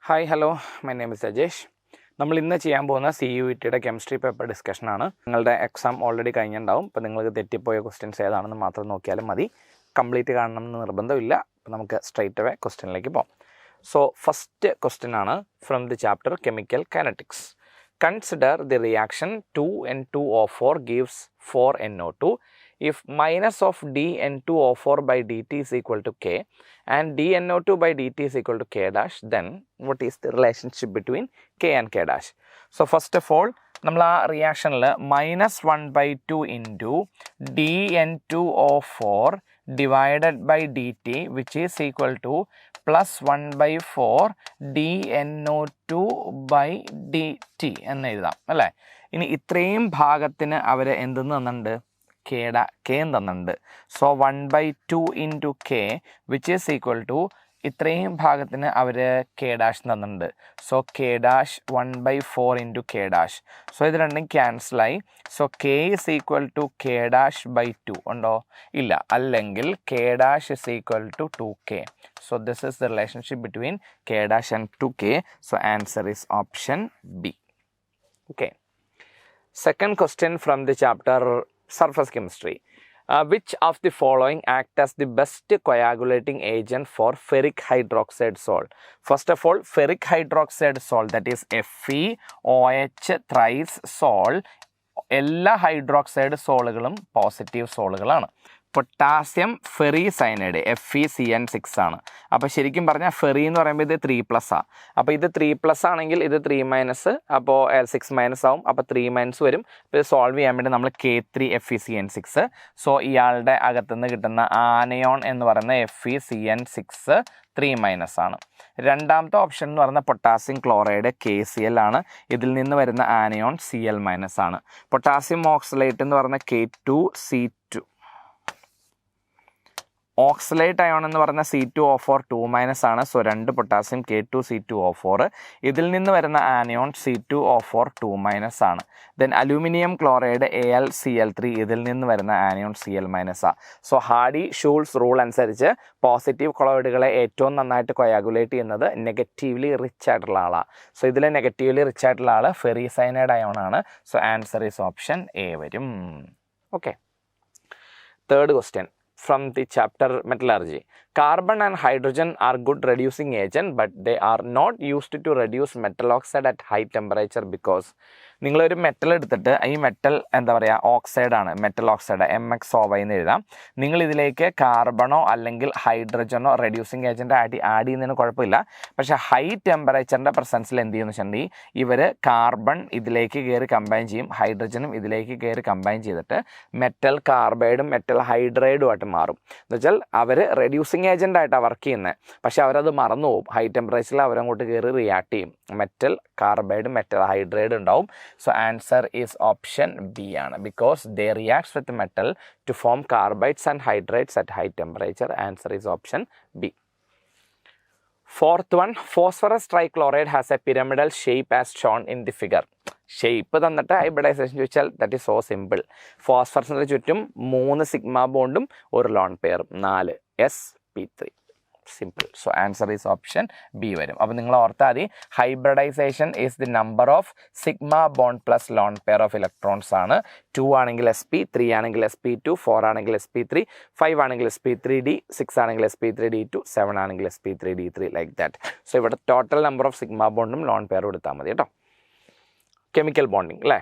Hi hello my name is Ajesh. നമ്മൾ ഇന്ന് ചെയ്യാൻ പോകുന്ന CUET കെമിസ്ട്രി പേപ്പർ ഡിസ്കഷനാണ്. നിങ്ങളുടെ എക്സാം ഓൾറെഡി കഴിഞ്ഞിട്ടുണ്ടാവും. അപ്പോൾ നിങ്ങൾക്ക് തെറ്റിപ്പോയ ക്വസ്റ്റ്യൻസ് ഏതാണെന്ന് മാത്രം നോക്കിയാലും മതി. കംപ്ലീറ്റ് കാണണമെന്ന് നിർബന്ധമില്ല. അപ്പോൾ നമുക്ക് സ്ട്രൈറ്റ് അവേ ക്വസ്റ്റ്യനിലേക്ക് പോകാം. സോ ഫസ്റ്റ് ക്വസ്റ്റ്യൻ ആണ് from the chapter chemical kinetics. Consider the reaction 2N2O4 gives 4NO2 if minus of dN2O4 by dt is equal to K and dNO2 by dt is equal to K dash, then what is the relationship between K and K dash? So first of all, നമ്മൾ ആ റിയാക്ഷനിൽ -1/2 into dN2O4 divided by dt which is equal to +1/4 dNO2 by dt എന്ന് എഴുതാം അല്ലേ. ഇനി ഇത്രയും ഭാഗത്തിന് അവർ എന്തെന്ന് തന്നിട്ടുണ്ട്? K തന്നിട്ടുണ്ട്. So 1/2 into K which is equal to ഇത്രയും ഭാഗത്തിന് അവർ K ഡാഷ് തന്നിട്ടുണ്ട്. So K dash 1/4 into K dash. So ഇത് രണ്ടും ക്യാൻസലായി. So K is equal to K dash by 2 ഉണ്ടോ? ഇല്ല. അല്ലെങ്കിൽ K dash is equal to 2K. So this is the relationship between K dash and 2K. So answer is option B. Okay. Second question from the chapter surface chemistry. Which of the following act as the best coagulating agent for ferric hydroxide salt? First of all, ferric hydroxide salt, that is FeOH thrice salt, എല്ലാ hydroxide സോളുകളും positive സോളുകളാണ്. Potassium ferricyanide FeCN6 ആണ്. അപ്പോൾ ശരിക്കും പറഞ്ഞാൽ ferry എന്ന് പറയുമ്പോൾ ഇത് 3+ആണ്. അപ്പോൾ ഇത് 3+ ആണെങ്കിൽ ഇത് 3-, അപ്പോൾ 6- ആവും. അപ്പോൾ 3- വരും. അപ്പോൾ ഇത് സോൾവ് ചെയ്യാൻ വേണ്ടി നമ്മൾ K3 FeCN6. സോ ഇയാളുടെ അകത്തുനിന്ന് കിട്ടുന്ന ആനയോൺ എന്ന് പറയുന്ന FeCN6 3- ആണ്. രണ്ടാമത്തെ ഓപ്ഷൻ എന്ന് പറയുന്ന പൊട്ടാസ്യം ക്ലോറൈഡ് KCl ആണ്. ഇതിൽ നിന്ന് വരുന്ന ആനയോൺ Cl- ആണ്. പൊട്ടാസ്യം ഓക്സലേറ്റ് എന്ന് പറയുന്ന K2C2. ഓക്സലേറ്റ് അയോൺ എന്ന് പറഞ്ഞ C2O4 2- ആണ്. So 2 potassium K2C2O4. ഇതിൽ നിന്ന് വരുന്ന ആനയോൺ C2O4 2- ആണ്. Then aluminium chloride AlCl3. ഇതിൽ നിന്ന് വരുന്ന anion Cl- so Hardy Schulze rule അനുസരിച്ച് പോസിറ്റീവ് ക്ലോറൈഡുകളെ ഏറ്റവും നന്നായിട്ട് കൊയാഗുലേറ്റ് ചെയ്യുന്നത് നെഗറ്റീവ്ലി റിച്ച് ആയിട്ടുള്ള ആളാണ്. സോ ഇതിൽ നെഗറ്റീവ്ലി റിച്ച് ആയിട്ടുള്ള ആൾ ഫെറിസൈനൈഡ് അയോൺ ആണ്. So answer is option A വരും. Okay. Third question from the chapter metallurgy. Carbon and hydrogen are good reducing agent, but they are not used to reduce metal oxide at high temperature because നിങ്ങളൊരു metal എടുത്തിട്ട് ഈ metal എന്താ പറയുക ഓക്സൈഡാണ്, metal oxide MXOY എന്ന് എഴുതാം. നിങ്ങൾ ഇതിലേക്ക് കാർബണോ അല്ലെങ്കിൽ ഹൈഡ്രജനോ റെഡ്യൂസിങ് ഏജൻറ്റ് ആഡ് ചെയ്യുന്നതിന് കുഴപ്പമില്ല. പക്ഷേ ഹൈ ടെമ്പറേച്ചറിൻ്റെ പ്രസൻസിൽ എന്ത് ചെയ്യുമെന്ന് വെച്ചിട്ടുണ്ടെങ്കിൽ ഇവർ കാർബൺ ഇതിലേക്ക് കയറി കമ്പൈൻ ചെയ്യും, ഹൈഡ്രജനും ഇതിലേക്ക് കയറി കമ്പൈൻ ചെയ്തിട്ട് മെറ്റൽ കാർബൈഡും മെറ്റൽ ഹൈഡ്രൈഡുമായിട്ട് മാറും. എന്നുവെച്ചാൽ അവർ റെഡ്യൂസിങ് ഏജൻ്റായിട്ടാണ് വർക്ക് ചെയ്യുന്നത്. പക്ഷേ അവരത് മറന്നു പോകും. ഹൈ ടെമ്പറേച്ചറിൽ അവരങ്ങോട്ട് കയറി റിയാക്ട് ചെയ്യും. മെറ്റൽ കാർബൈഡ് മെറ്റൽ ഹൈഡ്രൈഡ് ഉണ്ടാവും. So answer is option B ആണ്. Because they reacts with metal to form carbides and hydrates at high temperature. Answer is option B. Fourth one, phosphorus trichloride has a pyramidal shape as shown in the figure. Shape തന്നിട്ട് hybridization ചോദിച്ചാൽ that is so simple. ഫോസ്ഫറസിന് ചുറ്റും 3 sigma ബോണ്ടും ഒരു lone പെയറും 4 sp3. Simple. So answer is option B വരും. അപ്പോൾ നിങ്ങൾ ഓർത്താൽ മതി hybridization is the number of sigma bond plus lone pair of electrons ആണ്. 2 ആണെങ്കിൽ sp, 3 ആണെങ്കിൽ sp2, 4 ആണെങ്കിൽ sp3, 5 ആണെങ്കിൽ sp3d, 6 ആണെങ്കിൽ sp3d2, 7 ആണെങ്കിൽ sp3d3 ലൈക്ക് ദാറ്റ്. സോ ഇവിടെ ടോട്ടൽ നമ്പർ ഓഫ് സിഗ്മ ബോണ്ടും ലോൺ പെയറും എടുത്താൽ മതി കേട്ടോ. കെമിക്കൽ ബോണ്ടിങ് അല്ലേ.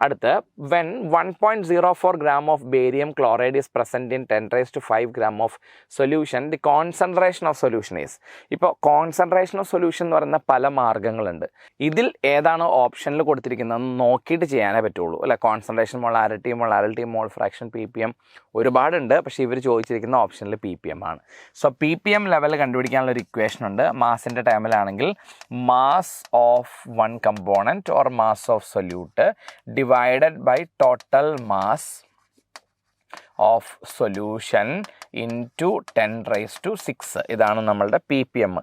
അടുത്ത് when 1.04 gram of barium chloride is present in 10⁵ gram of solution, the concentration of solution is. ഇപ്പോൾ കോൺസെൻട്രേഷൻ ഓഫ് സൊല്യൂഷൻ എന്ന് പറയുന്ന പല മാർഗ്ഗങ്ങളുണ്ട്. ഇതിൽ ഏതാണ് ഓപ്ഷനിൽ കൊടുത്തിരിക്കുന്നത് നോക്കിയിട്ട് ചെയ്യാനേ പറ്റുള്ളൂ അല്ലേ. Concentration, molarity, mole fraction, ppm ഒരുപാടുണ്ട്. പക്ഷേ ഇവർ ചോദിച്ചിരിക്കുന്ന ഓപ്ഷനിൽ ppm ആണ്. സോ ppm ലെവൽ കണ്ടുപിടിക്കാനുള്ള ഒരു ഇക്വേഷൻ ഉണ്ട്. മാസിൻ്റെ ടൈമിലാണെങ്കിൽ mass of one component or mass of solute divided by total mass of solution into 10⁻⁶. ഇതാണ് നമ്മളുടെ ppm.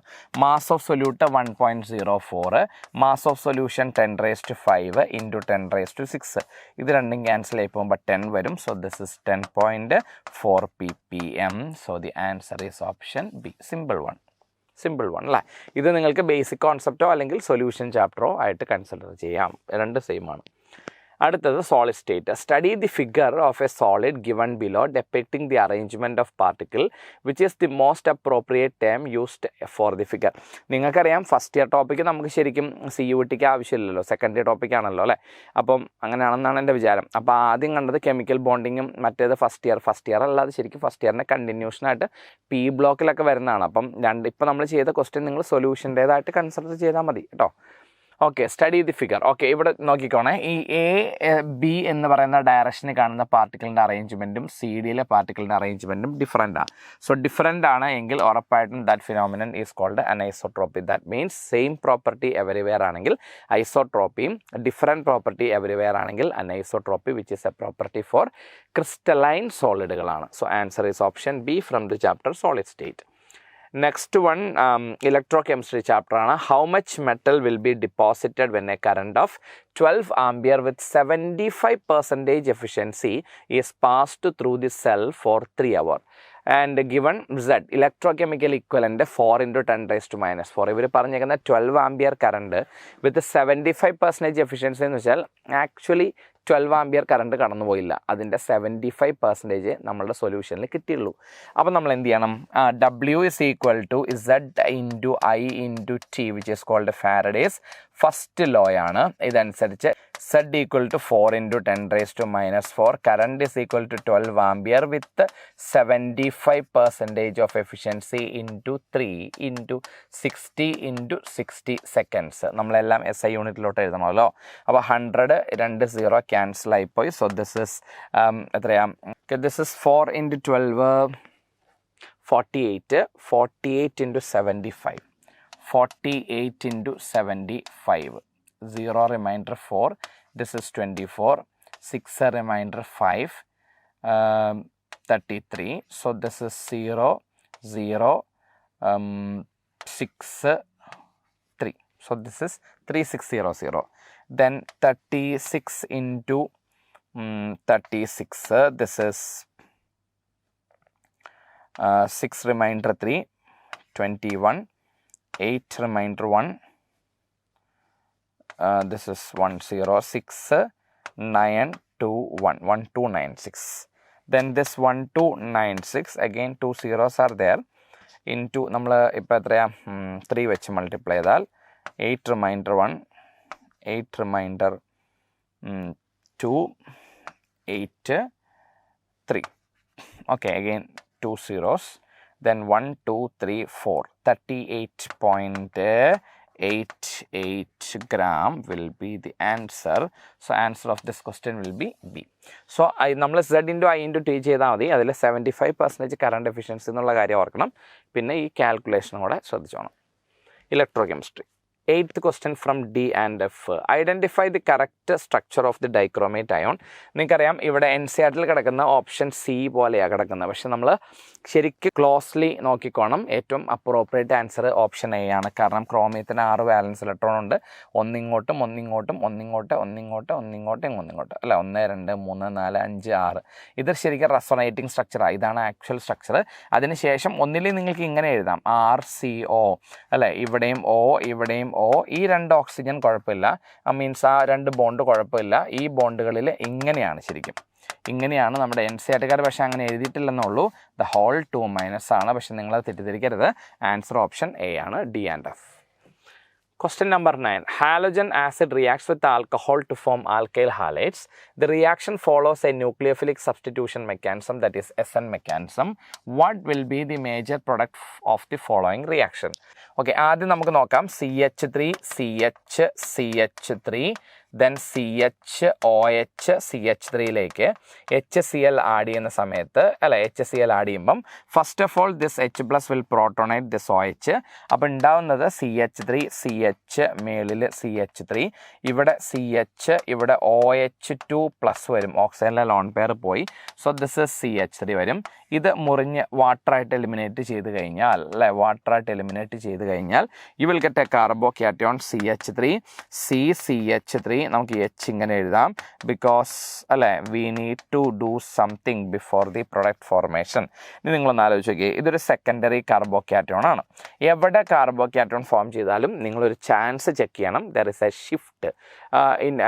Mass of solute 1.04, mass of solution 10⁵ into 10⁻⁶. ഇത് രണ്ടും ക്യാൻസൽ ആയി പോകുമ്പോൾ 10 വരും. So this is 10.4 ppm. So the answer is option B. Simple one. Simple one അല്ലേ. ഇത് നിങ്ങൾക്ക് ബേസിക് കോൺസെപ്റ്റോ അല്ലെങ്കിൽ സൊല്യൂഷൻ ചാപ്റ്ററോ ആയിട്ട് കൺസിഡർ ചെയ്യാം, രണ്ട് സെയിം ആണ്. അടുത്തത് solid state. Study the figure of A solid given below depicting the arrangement of particle which is the most appropriate term used for the figure. നിങ്ങൾക്കറിയാം ഫസ്റ്റ് ഇയർ ടോപ്പിക്ക് നമുക്ക് ശരിക്കും CUTക്ക് ആവശ്യമില്ലല്ലോ, second year ടോപ്പിക്കാണല്ലോ അല്ലേ. അപ്പം അങ്ങനെയാണെന്നാണ് എൻ്റെ വിചാരം. അപ്പോൾ ആദ്യം കണ്ടത് കെമിക്കൽ ബോണ്ടിങ്ങും മറ്റേത് ഫസ്റ്റ് ഇയർ അല്ലാതെ ശരിക്കും ഫസ്റ്റ് ഇയറിൻ്റെ കണ്ടിന്യൂഷനായിട്ട് P ബ്ലോക്കിലൊക്കെ വരുന്നതാണ്. അപ്പം ഇപ്പോൾ നമ്മൾ ചെയ്ത ക്വസ്റ്റ്യൻ നിങ്ങൾ സൊല്യൂഷൻ്റേതായിട്ട് കൺസിഡർ ചെയ്താൽ മതി കേട്ടോ. Okay, study the figure. Okay, ഇവിടെ നോക്കിക്കോണേ. ഈ AB എന്ന് പറയുന്ന ഡയറക്ഷനിൽ കാണുന്ന പാർട്ടിക്കിളിൻ്റെ അറേഞ്ച്മെൻറ്റും CDയിലെ പാർട്ടിക്കിളിൻ്റെ അറേഞ്ച്മെൻറ്റും ഡിഫറൻ്റ് ആണ്. സോ ഡിഫറൻ്റ് ആണ് എങ്കിൽ ഉറപ്പായിട്ടും that phenomenon is called anisotropy. That means same property everywhere ആണെങ്കിൽ ഐസോട്രോപ്പിയും ഡിഫറെൻറ്റ് പ്രോപ്പർട്ടി എവരിവെയർ ആണെങ്കിൽ anisotropy, which is a property for crystalline സോളിഡുകളാണ്. So answer is option B from the chapter solid state. Next one electrochemistry chapter ആണ്. How much metal will be deposited when a current of 12 ampere with 75% efficiency is passed through the cell for 3 hours and given Z electrochemical equivalent 4 × 10⁻⁻⁴. ഇവർ പറഞ്ഞേക്കുന്ന 12 ampere current വിത്ത് 75% efficiency എന്ന് വെച്ചാൽ actually 12 ampere current കടന്നുപോയില്ല, അതിൻ്റെ 75% നമ്മളുടെ സൊല്യൂഷനിൽ കിട്ടിയുള്ളൂ. അപ്പം നമ്മൾ എന്ത് ചെയ്യണം? W is equal to Z into I into T which is called Faraday's first law ആണ്. ഇതനുസരിച്ച് Z equal to 4 × 10⁻⁻⁴, current is equal to 12 ampere with 75% of efficiency into 3 × 60 × 60 seconds. നമ്മളെല്ലാം SI യൂണിറ്റിലോട്ട് എഴുതണമല്ലോ. അപ്പോൾ 100 2 0 ക്യാൻസൽ ആയിപ്പോയി. സോ ദിസ് ഇസ് എത്രയാ? This is 4 × 12 48 48 × 75 48 × 75 0 remainder 4, this is 24, 6 remainder 5, 33, so this is 0 0 6 3, so this is 3600. Then 36 into 36, this is 6 remainder 3, 21, 8 remainder 1, this is 106 9 2 1 1296. Then this 1296 again 2 zeros are there into നമ്മൾ ഇപ്പോൾ എത്രയാ 3 വെച്ച് multiply ചെയ്താൽ 8 remainder 1 8 remainder 2 8 3. Okay, again 2 zeros, then 1 2 3 4 38.88 gram will be the answer. So answer of this question will be B. So നമ്മൾ Z into I into T ചെയ്താൽ മതി. അതിൽ 75% current efficiency എന്നുള്ള കാര്യം ഓർക്കണം. പിന്നെ ഈ കാൽക്കുലേഷനും കൂടെ ശ്രദ്ധിച്ചോണം. Electrochemistry. 8th question from D and F. Identify the correct structure of the dichromate ion. നിങ്ങൾക്കറിയാം ഇവിടെ NCERT കിടക്കുന്ന ഓപ്ഷൻ C പോലെയാണ് കിടക്കുന്നത്. പക്ഷെ നമ്മൾ ശരിക്കും ക്ലോസ്ലി നോക്കിക്കോണം. ഏറ്റവും അപ്രോപ്രിയേറ്റ് ആൻസർ ഓപ്ഷൻ A ആണ്. കാരണം ക്രോമിയത്തിന് 6 വാലൻസ് ഇലക്ട്രോൺ ഉണ്ട്. ഒന്നിങ്ങോട്ടും ഒന്നിങ്ങോട്ടും ഒന്നിങ്ങോട്ട് ഒന്നിങ്ങോട്ട് ഒന്നിങ്ങോട്ടും ഒന്നിങ്ങോട്ട് അല്ല 1 2 3 4 5 6. ഇത് ശരിക്കും റെസൊണേറ്റിംഗ് സ്ട്രക്ചറാണ്. ഇതാണ് ആക്ച്വൽ സ്ട്രക്ചർ. അതിനുശേഷം ഒന്നിൽ നിങ്ങൾക്ക് ഇങ്ങനെ എഴുതാം RCO അല്ലേ. ഇവിടെയും O ഇവിടെയും O. ഈ 2 ഓക്സിജൻ കുഴപ്പമില്ല, മീൻസ് ആ 2 ബോണ്ട് കുഴപ്പമില്ല. ഈ ബോണ്ടുകളിൽ ഇങ്ങനെയാണ് ശരിക്കും. ഇങ്ങനെയാണ് നമ്മുടെ NCERTക്കാർ പക്ഷേ അങ്ങനെ എഴുതിയിട്ടില്ലെന്നുള്ളൂ. ദ ഹോൾ 2- ആണ്. പക്ഷെ നിങ്ങളത് തെറ്റിദ്ധരിക്കരുത്. ആൻസർ ഓപ്ഷൻ A ആണ്, D and F. Question number 9. Halogen acid reacts with alcohol to form alkyl halates. The reaction follows a nucleophilic substitution mechanism, that is SN mechanism. What will be the major product of the following reaction? Okay, ആദ്യം നമുക്ക് നോക്കാം. CH3 CH CH3 then CHOH CH3യിലേക്ക് HCl add ചെയ്യുന്ന സമയത്ത് HCl add ചെയ്യുമ്പം first of all this H+ will protonate this OH. അപ്പോൾ ഉണ്ടാവുന്നത് CH3 CH മേളിൽ CH3 ഇവിടെ CH ഇവിടെ OH2+ വരും. ഓക്സിജനിലെ ലോൺ പെയർ പോയി. സോ ദിസ് ഇസ് CH3 വരും. ഇത് മുറിഞ്ഞ് വാട്ടറായിട്ട് എലിമിനേറ്റ് ചെയ്ത് കഴിഞ്ഞാൽ you will get a carbocation CH3 CH3 നമുക്ക് എച്ച് ഇങ്ങനെ എഴുതാം, ബിക്കോസ് അല്ലേ we need to do something before the product formation. ഇനി നിങ്ങളൊന്ന് ആലോചിച്ച് നോക്കിയേ, ഇതൊരു സെക്കൻഡറി കാർബോക്യാറ്റോൺ ആണ്. എവിടെ കാർബോക്യാറ്റോൺ ഫോം ചെയ്താലും നിങ്ങളൊരു ചാൻസ് ചെക്ക് ചെയ്യണം, ദർ ഇസ് എ ഷിഫ്റ്റ്.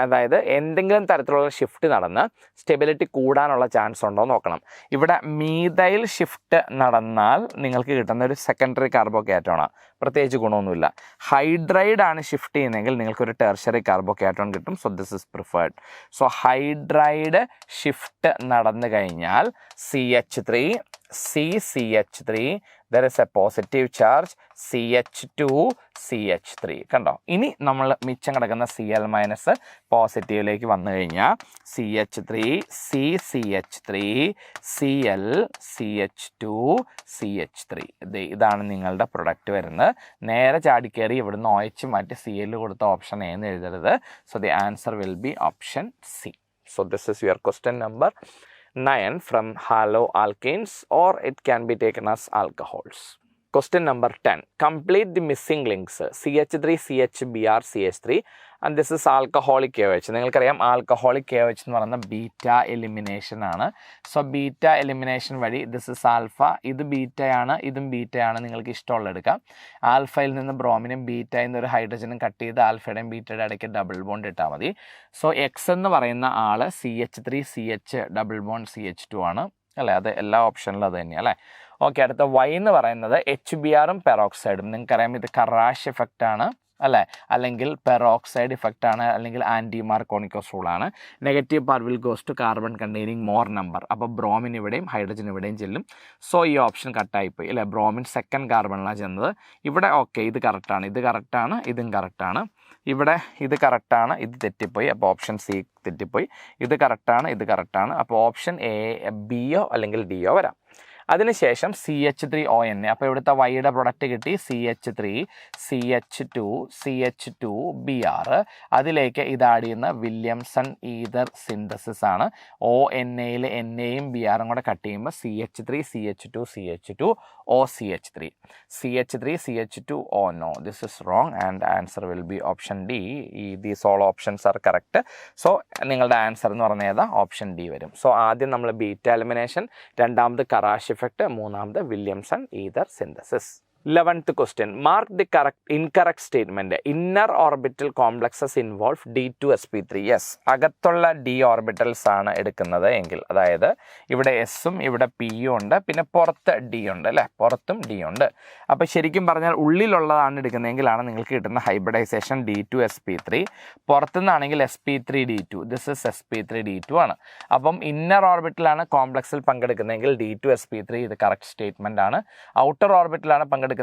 അതായത് എന്തെങ്കിലും തരത്തിലുള്ള ഷിഫ്റ്റ് നടന്ന് സ്റ്റെബിലിറ്റി കൂടാനുള്ള ചാൻസ് ഉണ്ടോ എന്ന് നോക്കണം. ഇവിടെ മീഥൈൽ ഷിഫ്റ്റ് നടന്നാൽ നിങ്ങൾക്ക് കിട്ടുന്ന ഒരു സെക്കൻഡറി കാർബോക്യാറ്റോണാണ്, പ്രത്യേകിച്ച് ഗുണമൊന്നുമില്ല. ഹൈഡ്രൈഡ് ആണ് ഷിഫ്റ്റ് ചെയ്യുന്നതെങ്കിൽ നിങ്ങൾക്കൊരു ടെർഷ്യറി കാർബോക്യാറ്റോൺ കിട്ടും. So this is preferred. So hydride shift നടന്നു കഴിഞ്ഞാൽ CH3 CH3, there is a positive charge CH2 CH3. കണ്ടോ? ഇനി നമ്മൾ മിച്ചം കിടക്കുന്ന Cl- പോസിറ്റീവിലേക്ക് വന്നു കഴിഞ്ഞാൽ CH3 CH3 Cl CH2 CH3. ഇതാണ് നിങ്ങളുടെ പ്രൊഡക്റ്റ് വരുന്നത്. നേരെ ചാടിക്കയറി ഇവിടുന്ന് OH മാറ്റി Cl കൊടുത്ത ഓപ്ഷൻ എന്ന് എഴുതരുത്. So the answer will be option C. So this is your question number 9 from haloalkanes, or it can be taken as alcohols. Question number 10. Complete the missing links CH3 CHBr CH3 and this is alcoholic KOH. നിങ്ങൾക്കറിയാം alcoholic KOH എന്ന് പറയുന്ന beta elimination ആണ്. So beta elimination വഴി this is alpha, ഇത് ബീറ്റയാണ്, ഇതും ബീറ്റയാണ്, നിങ്ങൾക്ക് ഇഷ്ടമുള്ള എടുക്കാം. ആൽഫയിൽ നിന്ന് ബ്രോമിനും ബീറ്റയിൽ നിന്ന് ഒരു ഹൈഡ്രജനും കട്ട് ചെയ്ത് ആൽഫയുടെയും ബീറ്റയുടെ ഇടയ്ക്ക് ഡബിൾ ബോണ്ട് ഇട്ടാൽ മതി. സോ എക്സ് എന്ന് പറയുന്ന ആൾ CH3 CH double bond CH2 ആണ് അല്ലേ, അത് എല്ലാ ഓപ്ഷനിലും അത് തന്നെയാണ് അല്ലേ. ഓക്കെ, അടുത്ത Y എന്ന് പറയുന്നത് HBrഉം പെറോക്സൈഡും. നിങ്ങൾക്കറിയാം ഇത് കറാഷ് ഇഫക്റ്റ് ആണ് അല്ലേ, അല്ലെങ്കിൽ പെറോക്സൈഡ് ഇഫക്റ്റ് ആണ്, അല്ലെങ്കിൽ ആൻറ്റി മാർക്കോണിക്കോസ് റൂൾ ആണ്. Negative part will goes to carbon containing more number. അപ്പോൾ ബ്രോമിൻ ഇവിടെയും ഹൈഡ്രജൻ ഇവിടെയും ചെല്ലും. സോ ഈ ഓപ്ഷൻ കട്ടായിപ്പോയി അല്ലേ, ബ്രോമിൻ സെക്കൻഡ് കാർബണിലാണ് ചെന്നത്. ഇവിടെ ഓക്കെ ഇത് കറക്റ്റാണ്, ഇത് കറക്റ്റാണ്, ഇതും കറക്റ്റാണ്. ഇവിടെ ഇത് കറക്റ്റാണ്, ഇത് തെറ്റിപ്പോയി, അപ്പോൾ ഓപ്ഷൻ C തെറ്റിപ്പോയി. ഇത് കറക്റ്റാണ്, ഇത് കറക്റ്റാണ്, അപ്പോൾ ഓപ്ഷൻ Bയോ അല്ലെങ്കിൽ Dയോ വരാം. അതിനുശേഷം CH3ON. അപ്പോൾ ഇവിടുത്തെ വൈയുടെ പ്രൊഡക്റ്റ് കിട്ടി CH3 CH2 CH2Br. അതിലേക്ക് ഇത് ആഡ് ചെയ്യുന്ന വില്യംസൺ ഈതർ സിന്തസിസ് ആണ്. ONAയിൽ NAയും BRഉം കൂടെ കട്ട് ചെയ്യുമ്പോൾ CH3 CH2 CH2 OCH3 CH3 CH2O. No, this is wrong and answer will be option D. These all options are correct. So നിങ്ങളുടെ answer എന്ന് പറഞ്ഞാൽ ഏതാ? ഓപ്ഷൻ D വരും. സോ ആദ്യം നമ്മൾ ബീറ്റ എലിമിനേഷൻ, രണ്ടാമത് കറാഷ് ഇഫക്റ്റ്, മൂന്നാമത് Williamson ether synthesis. 11th question. Mark the incorrect statement. Inner orbital complexes involve D2sp3. Yes, അകത്തുള്ള D orbitals ആണ് എടുക്കുന്നത് എങ്കിൽ, അതായത് ഇവിടെ എസും ഇവിടെ പിയും ഉണ്ട്, പിന്നെ പുറത്ത് D ഉണ്ട് അല്ലേ, പുറത്തും D ഉണ്ട്. അപ്പോൾ ശരിക്കും പറഞ്ഞാൽ ഉള്ളിലുള്ളതാണ് എടുക്കുന്നതെങ്കിലാണ് നിങ്ങൾക്ക് കിട്ടുന്ന hybridisation D2sp3. പുറത്തുനിന്നാണെങ്കിൽ sp3d2. This is sp3d2 ആണ്. അപ്പം ഇന്നർ ഓർബിറ്റിലാണ് കോംപ്ലക്സിൽ പങ്കെടുക്കുന്നതെങ്കിൽ D2sp3, ഇത് കറക്റ്റ് സ്റ്റേറ്റ്മെൻ്റ് ആണ്. ഔട്ടർ ഓർബിറ്റിലാണ് പങ്കെടുക്കുന്നതെങ്കിൽ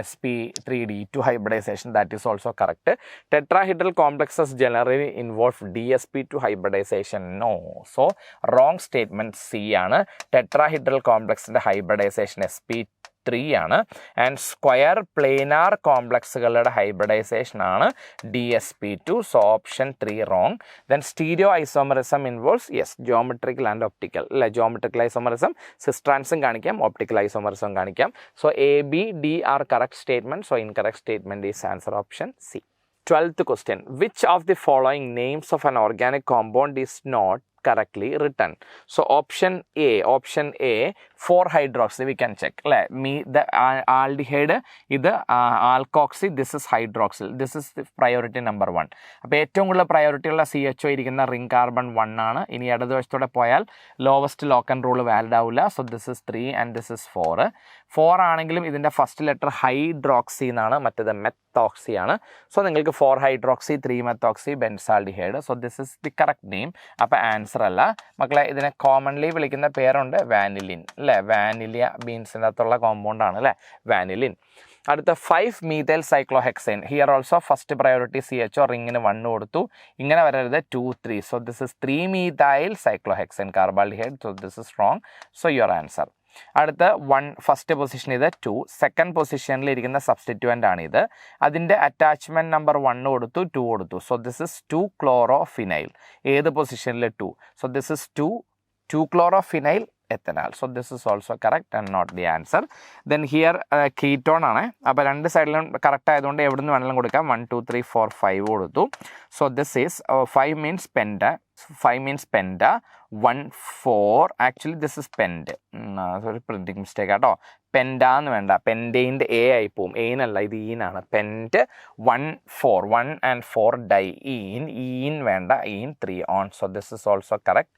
sp3d2 hybridization, that is also correct. Tetrahedral complexes generally involve dsp2 hybridization. No, so wrong statement C ആണ്. tetrahedral complexന്റെ hybridization sp3 ആണ്. ആൻഡ് സ്ക്വയർ പ്ലേനാർ കോംപ്ലക്സുകളുടെ ഹൈബ്രിഡൈസേഷൻ ആണ് DSP2. So option 3 wrong. Then stereo isomerism involves yes geometrical and optical അല്ലെ. Geometrical isomerism സിസ്ട്രാൻസും കാണിക്കാം, optical isomerism കാണിക്കാം. So A-B-D are correct statement. So incorrect statement is answer option C. 12th question. Which of the following names of an organic compound is not correctly written? So option A 4-hydroxy, we can check അല്ലേ. the aldehyde ഇത് alkoxy, this is hydroxyl, this is the priority number 1. അപ്പോൾ ഏറ്റവും കൂടുതൽ priority ഉള്ള CHO ഇരിക്കുന്ന ring carbon 1 ആണ്. ഇനി ഇടതുവശത്തോടെ പോയാൽ ലോവസ്റ്റ് ലോക്കൻ റൂൾ വാലിഡ് ആവില്ല. So this is 3 and this is 4 ആണെങ്കിലും ഇതിൻ്റെ ഫസ്റ്റ് ലെറ്റർ ഹൈഡ്രോക്സി എന്നാണ്, മറ്റേത് മെത്തോക്സി ആണ്. സോ നിങ്ങൾക്ക് 4-hydroxy 3-methoxy benzaldehyde. So this is the correct name. അപ്പോൾ ആൻസർ അല്ല മക്കളെ. ഇതിനെ കോമൺലി വിളിക്കുന്ന പേരുണ്ട് വാനിലിൻ അല്ലേ. വാനിലിയ ബീൻസിൻ്റെ അകത്തുള്ള കോമ്പൗണ്ടാണ് അല്ലേ വാനിലിൻ. അടുത്ത 5-methyl cyclohexane. Here also first priority CHO റിങ്ങിന് 1 കൊടുത്തു. ഇങ്ങനെ വരരുത് 2, 3. So this is 3-methyl cyclohexane carbaldehyde. So this is wrong. So your answer. അടുത്ത 1 ഫസ്റ്റ് പൊസിഷൻ ഇത് 2, സെക്കൻഡ് പൊസിഷനിൽ ഇരിക്കുന്ന സബ്സ്റ്റിറ്റ്യൂവൻ്റ് ആണ് ഇത്. അതിൻ്റെ അറ്റാച്ച്മെൻറ്റ് നമ്പർ 1 കൊടുത്തു, 2 കൊടുത്തു. So this is 2-chlorophényl. ഏത് പൊസിഷനിൽ 2? So this is 2-2-chlorophényl ethanol. So this is also correct and not the answer. Then here ketone ആണ്. അപ്പോൾ രണ്ട് സൈഡിലും കറക്റ്റ് ആയതുകൊണ്ട് എവിടെ നിന്ന് വേണമെങ്കിലും കൊടുക്കാം. 1 2 3 4 5 കൊടുത്തു. So this is 5 means penta. 5 means penta. 1 4 actually this is pent. Sorry, printing mistake ആട്ടോ. പെൻഡ എന്ന് വേണ്ട, പെൻഡെയിൻ്റെ എ ആയി പോവും. എയിനല്ല, ഇത് ഈനാണ്. പെൻറ്റ് 1 4 1 and 4 ഡൈ ഈൻ വേണ്ട, ഈൻ 3 on. So this is also correct.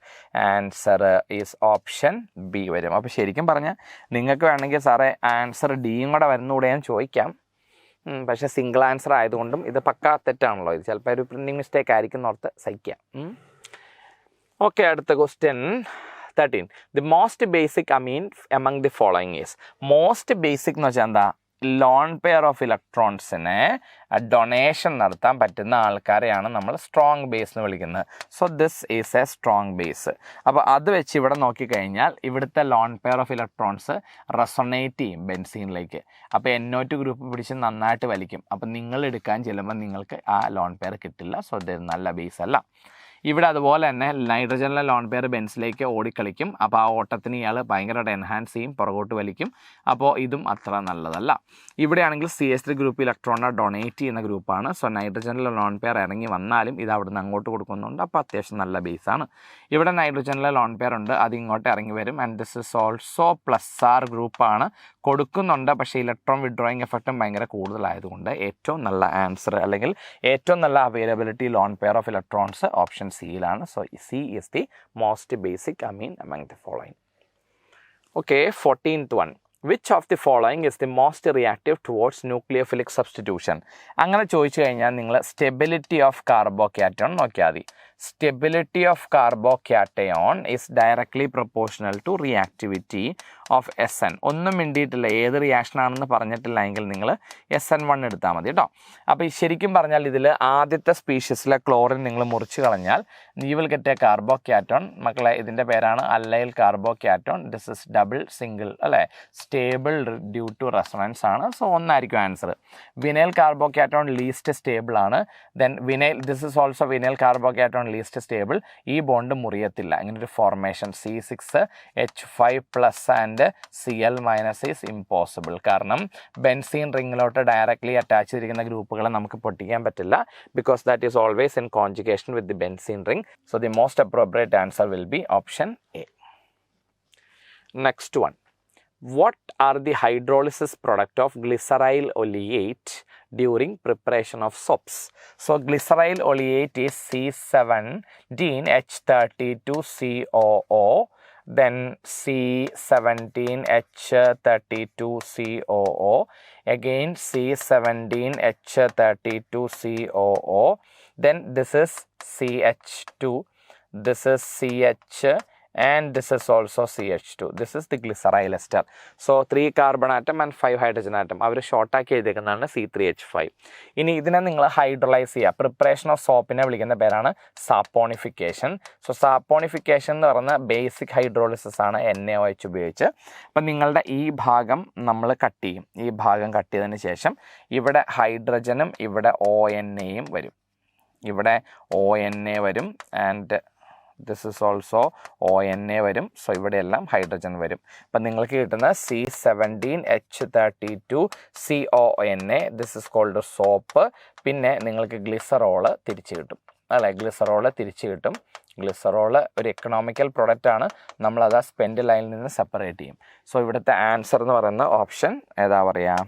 Answer is option B വരും. അപ്പോൾ ശരിക്കും പറഞ്ഞാൽ നിങ്ങൾക്ക് വേണമെങ്കിൽ സാറേ ആൻസർ ഡിയും കൂടെ വരുന്നൂടെ ഞാൻ ചോദിക്കാം. പക്ഷേ സിംഗിൾ ആൻസർ ആയതുകൊണ്ടും ഇത് പക്കാ തെറ്റാണല്ലോ. ഇത് ചിലപ്പോൾ ഒരു പ്രിൻറ്റിങ് മിസ്റ്റേക്ക് ആയിരിക്കും എന്നോർത്ത് സഹിക്കാം. ഓക്കെ, അടുത്ത question 13. The most basic amine among the following is. Most basic എന്ന് വെച്ചാൽ എന്താ? ലോൺ പെയർ ഓഫ് ഇലക്ട്രോൺസിനെ ഡൊണേഷൻ നടത്താൻ പറ്റുന്ന ആൾക്കാരെയാണ് നമ്മൾ സ്ട്രോങ് ബേസ് എന്ന് വിളിക്കുന്നത്. So this is A strong base. അപ്പോൾ അത് വെച്ച് ഇവിടെ നോക്കിക്കഴിഞ്ഞാൽ ഇവിടുത്തെ loan pair of electrons resonate ചെയ്യും ബെൻസീനിലേക്ക്. അപ്പോൾ NO2 ഗ്രൂപ്പ് പിടിച്ച് നന്നായിട്ട് വലിക്കും. അപ്പോൾ നിങ്ങൾ എടുക്കാൻ ചെല്ലുമ്പോൾ നിങ്ങൾക്ക് ആ ലോൺ പെയർ കിട്ടില്ല. സോ ഇത് നല്ല ബേസ് അല്ല. ഇവിടെ അതുപോലെ തന്നെ നൈട്രജനിലെ ലോൺ പെയർ ബെൻസിലേക്ക് ഓടിക്കളിക്കും. അപ്പോൾ ആ ഓട്ടത്തിന് ഇയാൾ ഭയങ്കരമായിട്ട് എൻഹാൻസ് ചെയ്യും, പുറകോട്ട് വലിക്കും. അപ്പോൾ ഇതും അത്ര നല്ലതല്ല. ഇവിടെയാണെങ്കിൽ CH3 ഗ്രൂപ്പ് ഇലക്ട്രോണിനെ ഡൊണേറ്റ് ചെയ്യുന്ന ഗ്രൂപ്പാണ്. സോ നൈട്രജനിലെ ലോൺ പെയർ ഇറങ്ങി വന്നാലും ഇത് അവിടെ നിന്ന് അങ്ങോട്ട് കൊടുക്കുന്നുണ്ട്. അപ്പോൾ അത്യാവശ്യം നല്ല ബേസാണ്. ഇവിടെ നൈട്രജനിലെ ലോൺ പെയർ ഉണ്ട്, അത് ഇങ്ങോട്ട് ഇറങ്ങി വരും. And this is also +R ഗ്രൂപ്പാണ്. കൊടുക്കുന്നുണ്ട്, പക്ഷേ ഇലക്ട്രോൺ വിഡ്രോയിങ് എഫക്റ്റും ഭയങ്കര കൂടുതലായതുകൊണ്ട് ഏറ്റവും നല്ല ആൻസർ അല്ലെങ്കിൽ ഏറ്റവും നല്ല availability lone pair of electrons option സിയിലാണ്. So C is the most basic amine among the following. Okay, 14th one. Which of the following is the most reactive towards nucleophilic substitution? അങ്ങനെ ചോദിച്ചു കഴിഞ്ഞാൽ നിങ്ങൾ stability of carbocation നോക്കിയാൽ മതി. Stability of carbocation is directly proportional to reactivity of SN. ഒന്നും മിണ്ടിയിട്ടില്ല, ഏത് റിയാക്ഷനാണെന്ന് പറഞ്ഞിട്ടില്ല എങ്കിൽ നിങ്ങൾ SN1 എടുത്താൽ മതി കേട്ടോ. അപ്പോൾ ശരിക്കും പറഞ്ഞാൽ ഇതിൽ ആദ്യത്തെ സ്പീഷീസിലെ ക്ലോറിൻ നിങ്ങൾ മുറിച്ച് കളഞ്ഞാൽ you will get a കാർബോക്യാറ്റോൺ. മക്കളെ ഇതിൻ്റെ പേരാണ് allyl carbocation. This is double single അല്ലേ, സ്റ്റേബിൾ ഡ്യൂ ടു റെസൊണൻസ് ആണ്. സോ ഒന്നായിരിക്കും answer. Vinyl carbocation least stable ആണ്. Then this is also vinyl carbocation least stable. ഈ ബോണ്ട് മുറിയത്തില്ല. ഇങ്ങനൊരു formation C6H5+ and Cl- is impossible. കാരണം benzene റിങ്ങിലോട്ട് directly attach ചെയ്തിരിക്കുന്ന ഗ്രൂപ്പുകളെ നമുക്ക് പൊട്ടിക്കാൻ പറ്റില്ല. Because that is always in conjugation with the benzene ring. So the most appropriate answer will be option A. Next one. What are the hydrolysis product of glyceryl oleate during preparation of soaps? So glyceryl oleate is C17H32COO, then C17H32COO, again C17H32COO, then this is CH2, this is CH, and this is also CH2. This is the glyceryl ester. So 3 carbon atom and 5 hydrogen atom. അവർ ഷോർട്ടാക്കി എഴുതിയിരിക്കുന്നതാണ് C3H5. ഇനി ഇതിനെ നിങ്ങൾ hydrolyse ചെയ്യുക. Preparation of സോപ്പിനെ വിളിക്കുന്ന പേരാണ് saponification. So saponification എന്ന് പറയുന്ന ബേസിക് ഹൈഡ്രോളിസിസ് ആണ് NaOH ഉപയോഗിച്ച്. അപ്പം നിങ്ങളുടെ ഈ ഭാഗം നമ്മൾ കട്ട് ചെയ്യും. ഈ ഭാഗം കട്ട് ചെയ്തതിന് ശേഷം ഇവിടെ ഹൈഡ്രജനും ഇവിടെ ONAയും വരും. ഇവിടെ ONA വരും and this is also ONA വരും. സോ ഇവിടെയെല്ലാം ഹൈഡ്രജൻ വരും. അപ്പം നിങ്ങൾക്ക് കിട്ടുന്ന C17H32CONA, this is called soap. പിന്നെ നിങ്ങൾക്ക് ഗ്ലിസറോള് തിരിച്ച് കിട്ടും അല്ലേ, ഗ്ലിസറോള് തിരിച്ച് കിട്ടും. ഗ്ലിസറോള് ഒരു എക്കണോമിക്കൽ പ്രൊഡക്റ്റാണ്. നമ്മളത് ആ സ്പെൻഡ് ലൈനിൽ നിന്ന് സെപ്പറേറ്റ് ചെയ്യും. സോ ഇവിടുത്തെ ആൻസർ എന്ന് പറയുന്ന ഓപ്ഷൻ ഏതാ പറയുക,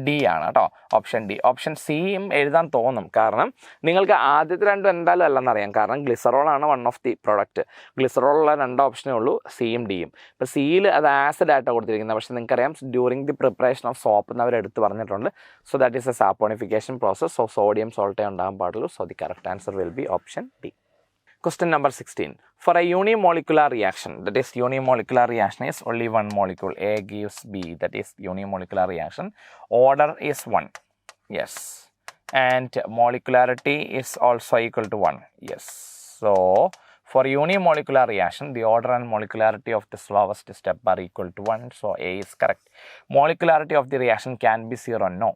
D ആണ് കേട്ടോ. Option D. ഓപ്ഷൻ സിയും എഴുതാൻ തോന്നും, കാരണം നിങ്ങൾക്ക് ആദ്യത്തെ രണ്ടും എന്തായാലും അല്ലെന്നറിയാം. കാരണം ഗ്ലിസറോളാണ് വൺ ഓഫ് ദി പ്രൊഡക്റ്റ്. ഗ്ലിസറോളുള്ള 2 ഓപ്ഷനേ ഉള്ളൂ, സിയും ഡിയും. ഇപ്പോൾ സിയിൽ അത് ആസിഡ് ആയിട്ടാണ് കൊടുത്തിരിക്കുന്നത്. പക്ഷേ നിങ്ങൾക്കറിയാം during the preparation of soap എന്ന് അവർ എടുത്ത് പറഞ്ഞിട്ടുണ്ട്. So that is a saponification process. So sodium സോൾട്ടേ ഉണ്ടാകാൻ പാടുള്ളൂ. So the correct answer will be option D. Question number 16. For a unimolecular reaction, that is unimolecular reaction is only one molecule. A gives B, that is unimolecular reaction. Order is 1. Yes. And molecularity is also equal to 1. Yes. So for unimolecular reaction, the order and molecularity of the slowest step are equal to 1. So A is correct. Molecularity of the reaction can be 0. No.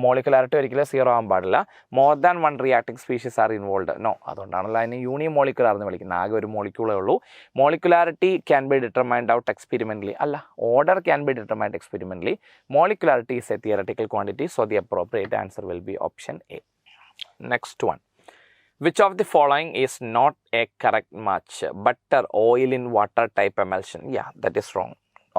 Molecularity ഒരിക്കലും 0 ആകാൻ പാടില്ല. More than 1 reacting species are involve. No, അതുകൊണ്ടാണല്ലോ അതിന് unimolecular എന്ന് വിളിക്കുന്നത്. ആകെ ഒരു മോളിക്യൂളേ ഉള്ളൂ. Molecularity can be determined out experimentally. അല്ല, order can be determined experimentally. Molecularity is a theoretical quantity. So the appropriate answer will be option A. Next one. Which of the following is not a correct match? Butter, oil in water type emulsion. Yeah, that is wrong.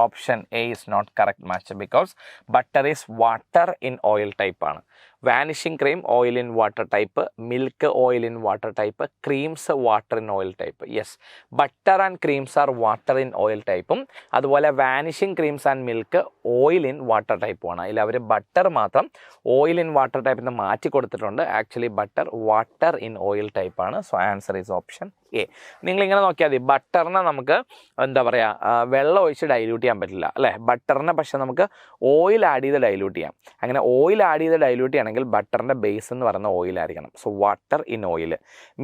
Option A is not correct match because butter is water in oil type ആണ്. Vanishing cream oil in water type, milk oil in water type, creams water in oil type. Yes, butter and creams are water in oil ടൈപ്പും അതുപോലെ vanishing creams and milk oil in water ടൈപ്പുമാണ്. അതിൽ അവർ butter മാത്രം oil in water ടൈപ്പിൽ നിന്ന് മാറ്റി കൊടുത്തിട്ടുണ്ട്. Actually butter water in oil ടൈപ്പാണ്. So answer is option A. നിങ്ങളിങ്ങനെ നോക്കിയാൽ മതി, ബട്ടറിനെ നമുക്ക് എന്താ പറയുക, വെള്ളം ഒഴിച്ച് ഡൈല്യൂട്ട് ചെയ്യാൻ പറ്റില്ല അല്ലേ. ബട്ടറിനെ പക്ഷേ നമുക്ക് ഓയിൽ ആഡ് ചെയ്ത് ഡൈല്യൂട്ട് ചെയ്യാം. അങ്ങനെ ഓയിൽ ആഡ് ചെയ്ത് ഡൈല്യൂട്ട് ചെയ്യണമെങ്കിൽ ബട്ടറിൻ്റെ ബേസ് എന്ന് പറയുന്ന ഓയിലായിരിക്കണം. So water in oil.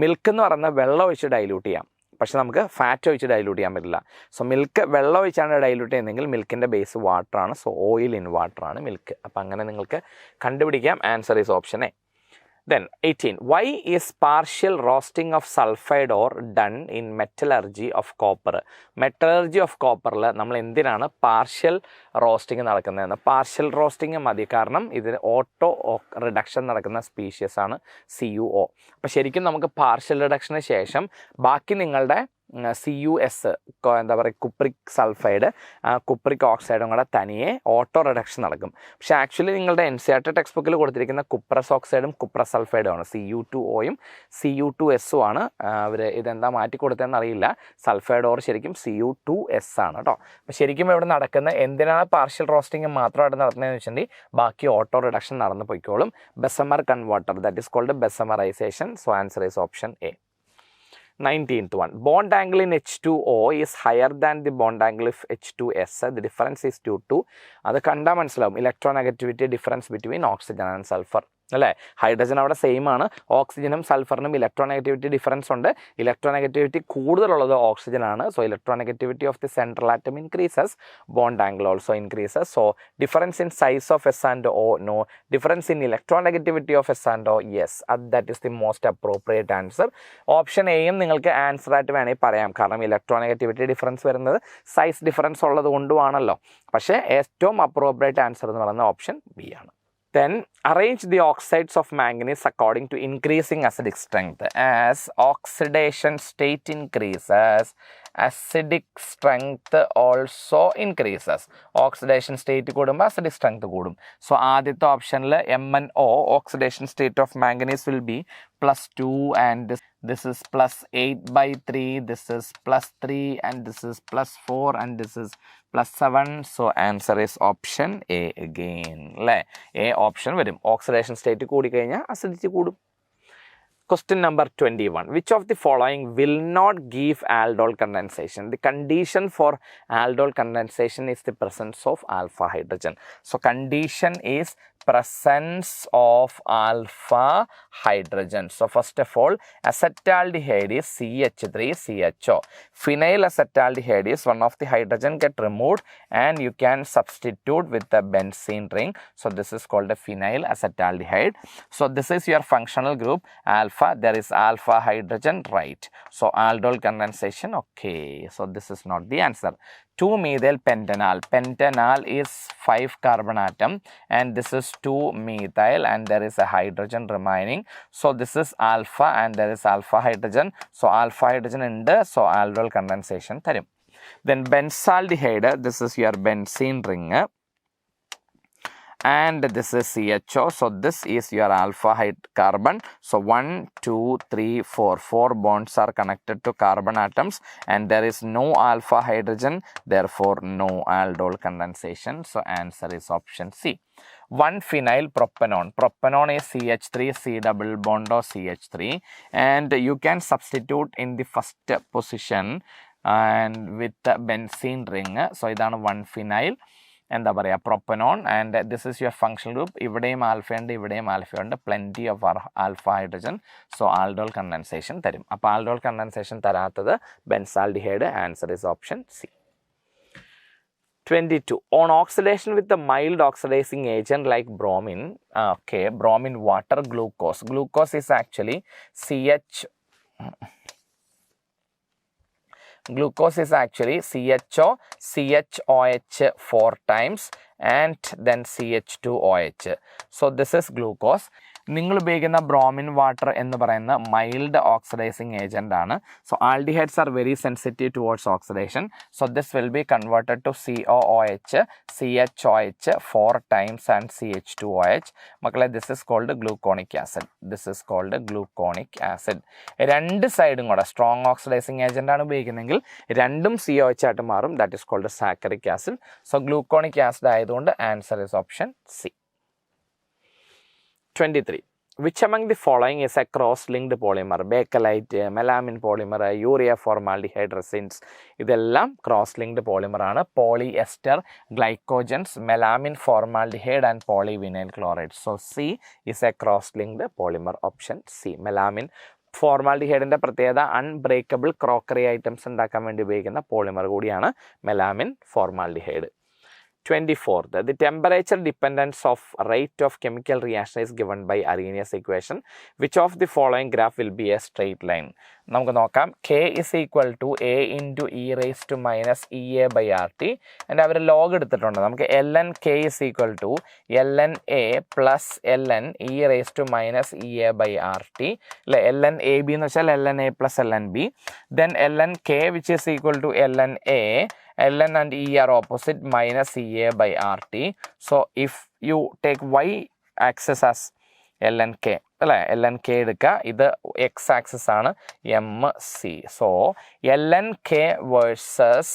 Milk എന്ന് പറയുന്ന വെള്ളം ഒഴിച്ച് ഡൈല്യൂട്ട് ചെയ്യാം, പക്ഷെ നമുക്ക് ഫാറ്റ് ഒഴിച്ച് ഡൈല്യൂട്ട് ചെയ്യാൻ പറ്റില്ല. സോ മിൽക്ക് വെള്ളം ഒഴിച്ചാണ് ഡൈല്യൂട്ട് ചെയ്യുന്നതെങ്കിൽ മിൽക്കിൻ്റെ ബേസ് വാട്ടറാണ്. സോ ഓയിൽ ഇൻ വാട്ടറാണ് മിൽക്ക്. അപ്പോൾ അങ്ങനെ നിങ്ങൾക്ക് കണ്ടുപിടിക്കാം. Answer is option A. Then 18. Why is partial roasting of sulfide ore done in metallurgy of copper? Metallurgy of copperൽ നമ്മൾ എന്തിനാണ് പാർഷ്യൽ റോസ്റ്റിംഗ് നടക്കുന്നതെന്ന്. പാർഷ്യൽ റോസ്റ്റിംഗ് മതി, കാരണം ഇതിന് ഓട്ടോ റിഡക്ഷൻ നടക്കുന്ന സ്പീഷ്യസ് ആണ് CuO. അപ്പോൾ ശരിക്കും നമുക്ക് പാർഷ്യൽ റിഡക്ഷന് ശേഷം ബാക്കി നിങ്ങളുടെ CuS എന്താ പറയുക, കുപ്രിക് സൾഫൈഡ്, കുപ്രിക് ഓക്സൈഡും കൂടെ തനിയെ ഓട്ടോ റിഡക്ഷൻ നടക്കും. പക്ഷേ ആക്ച്വലി നിങ്ങളുടെ NCERT ടെക്സ്റ്റ് ബുക്കിൽ കൊടുത്തിരിക്കുന്ന കുപ്രസ് ഓക്സൈഡും കുപ്രസ് സൾഫൈഡും ആണ്. Cu2Oയും Cu2Sഉം ആണ്. അവർ ഇതെന്താ മാറ്റി കൊടുത്തതെന്ന് അറിയില്ല. സൾഫൈഡ് ഓർ ശരിക്കും Cu2S ആണ് കേട്ടോ. അപ്പോൾ ശരിക്കും ഇവിടെ നടക്കുന്ന എന്തിനാണ് പാർഷ്യൽ റോസ്റ്റിംഗ് മാത്രമായിട്ട് നടത്തുന്നതെന്ന് വെച്ചിട്ടുണ്ടെങ്കിൽ ബാക്കി ഓട്ടോ റിഡക്ഷൻ നടന്നു പോയിക്കോളും. Bessemer converter, that is called bessemerisation. So answer is option A. 19th one. Bond angle in H2O is higher than the bond angle of H2S. The difference is due to, അത് കണ്ടാൽ മനസ്സിലാവും, electronegativity difference between oxygen and sulphur അല്ലേ. Hydrogen അവിടെ same ആണ്. ഓക്സിജനും സൾഫറിനും electronegativity difference ഉണ്ട്. Electronegativity കൂടുതലുള്ളത് ഓക്സിജൻ ആണ്. So electronegativity of the central atom increases, bond angle also increases. So difference in size of S and O, no. Difference in electronegativity of S and O, yes. That is the most appropriate answer. Option എയും നിങ്ങൾക്ക് answer ആയിട്ട് വേണമെങ്കിൽ പറയാം, കാരണം electronegativity difference വരുന്നത് size difference ഉള്ളത് കൊണ്ടുമാണല്ലോ. പക്ഷേ ഏറ്റവും അപ്രോപ്രിയേറ്റ് ആൻസർ എന്ന് പറയുന്നത് ഓപ്ഷൻ ബി ആണ്. Then arrange the oxides of manganese according to increasing acidic strength. As oxidation state increases, acidic strength also increases. Oxidation state കൂടുമ്പോൾ acidic strength കൂടും. So ആദ്യത്തെ ഓപ്ഷനിൽ MnO, oxidation state of manganese will be +2 and this is +8/3, this is +3 and this is +4 and this is +7. So answer is option A again അല്ലേ. A option വരും. Oxidation state കൂടിക്കഴിഞ്ഞാൽ acidity കൂടും. Question number 21. Which of the following will not give aldol condensation? The condition for aldol condensation is the presence of alpha hydrogen. So condition is presence of alpha hydrogen. So first of all, acetaldehyde is CH3CHO. Phenyl acetaldehyde is one of the hydrogen get removed and you can substitute with the benzene ring. So this is called a phenyl acetaldehyde. So this is your functional group alpha. There is alpha hydrogen, right? So aldol condensation, okay. So this is not the answer. 2-methyl pentanal. Pentanal is 5 carbon atom and this is 2-methyl and there is a hydrogen remaining. So this is alpha and there is alpha hydrogen. So alpha hydrogen ഉണ്ട്. So aldol condensation തരും. Then benzaldehyde, this is your benzene ring. And this is CHO. So this is your alpha carbon. So 1, 2, 3, 4 bonds are connected to carbon atoms and there is no alpha hydrogen, therefore no aldol condensation. So answer is option C. 1-phenyl propanone. Propanone is CH3, C double bond or CH3 and you can substitute in the first position and with the benzene ring. So ഇതാണ് 1-phenyl എന്താ പറയുക, propanone. And this is your functional group. ഇവിടെയും ആൽഫയുണ്ട്, ഇവിടെയും ആൽഫയുണ്ട്. Plenty of alpha hydrogen. So aldol condensation തരും. അപ്പോൾ aldol condensation തരാത്തത് benzaldehyde. Answer is option C. 22. On oxidation with a mild oxidizing agent like bromine, bromine water, glucose. Glucose is actually CHO, CHOH 4 times and then CH2OH. So this is glucose. നിങ്ങൾ ഉപയോഗിക്കുന്ന bromine water എന്ന് പറയുന്ന mild oxidising agent ആണ്. So aldehydes are very sensitive towards oxidation. So this will be converted to COOH, CHOH 4 times and CH2OH. മക്കളെ, this is called gluconic acid. രണ്ട് സൈഡും കൂടെ strong oxidising agent ആണ് ഉപയോഗിക്കുന്നതെങ്കിൽ രണ്ടും COH ആയിട്ട് മാറും. That is called saccharic acid. So gluconic acid ആയതുകൊണ്ട് answer is option C. 23. Which among the following is a cross-linked polymer? Bakelite, melamine polymer, urea formaldehyde resins. ഇതെല്ലാം cross-linked polymer ആണ്. Polyester glycogens, melamine formaldehyde and polyvinyl chloride. So C is a cross-linked polymer. Option C. Melamine ഫോർമാൽഡിഹൈഡിൻ്റെ പ്രത്യേകത unbreakable crockery items ഉണ്ടാക്കാൻ വേണ്ടി ഉപയോഗിക്കുന്ന polymer കൂടിയാണ് melamine formaldehyde. 24th, the temperature dependence of rate of chemical reaction is given by Arrhenius equation. Which of the following graph will be a straight line? നമുക്ക് നോക്കാം. K is equal to A into E raised to minus EA by RT. and അവർ log എടുത്തിട്ടുണ്ട്. നമുക്ക് ln K is equal to ln A plus ln E raised to minus EA by RT. അല്ലെ, ln AB എന്ന് വെച്ചാൽ ln A plus ln B. then ln K which is equal to ln A. ln and E are opposite, minus EA by RT. So if you take y axis as ln K, അല്ലേ, ln K എടുക്കുക, ഇത് x axis ആണ് MC. So ln K versus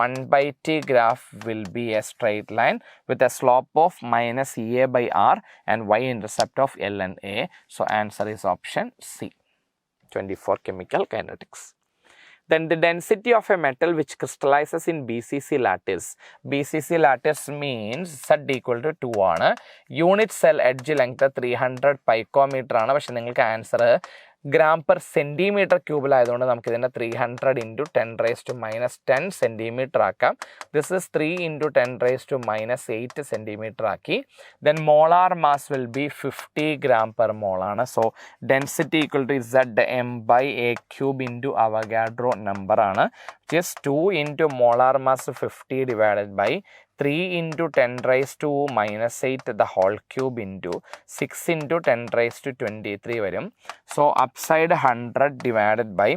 1/t graph will be a straight line with a slope of minus EA by R and y-intercept of ln A. So answer is option C. 24 chemical kinetics. Then the density of a metal which crystallizes in BCC lattice. BCC lattice means Z equal to 2 ആണ്. Unit cell edge length 300 picometer ആണ്. പക്ഷെ നിങ്ങൾക്ക് answer gram per centimeter ക്യൂബിലായതുകൊണ്ട് നമുക്ക് ഇതിൻ്റെ 300 into 10 raised to minus 10 centimeter ആക്കാം. This is 3 into 10 raised to minus 8 centimeter ആക്കി. Then molar mass will be 50 gram per mole ആണ്. So density equal to Zm by A cube into Avogadro number ആണ്. Just 2 into molar mass 50 divided by 3 into 10 raised to minus 8 the whole cube into 6 into 10 raised to 23 വരും. So upside 100 divided by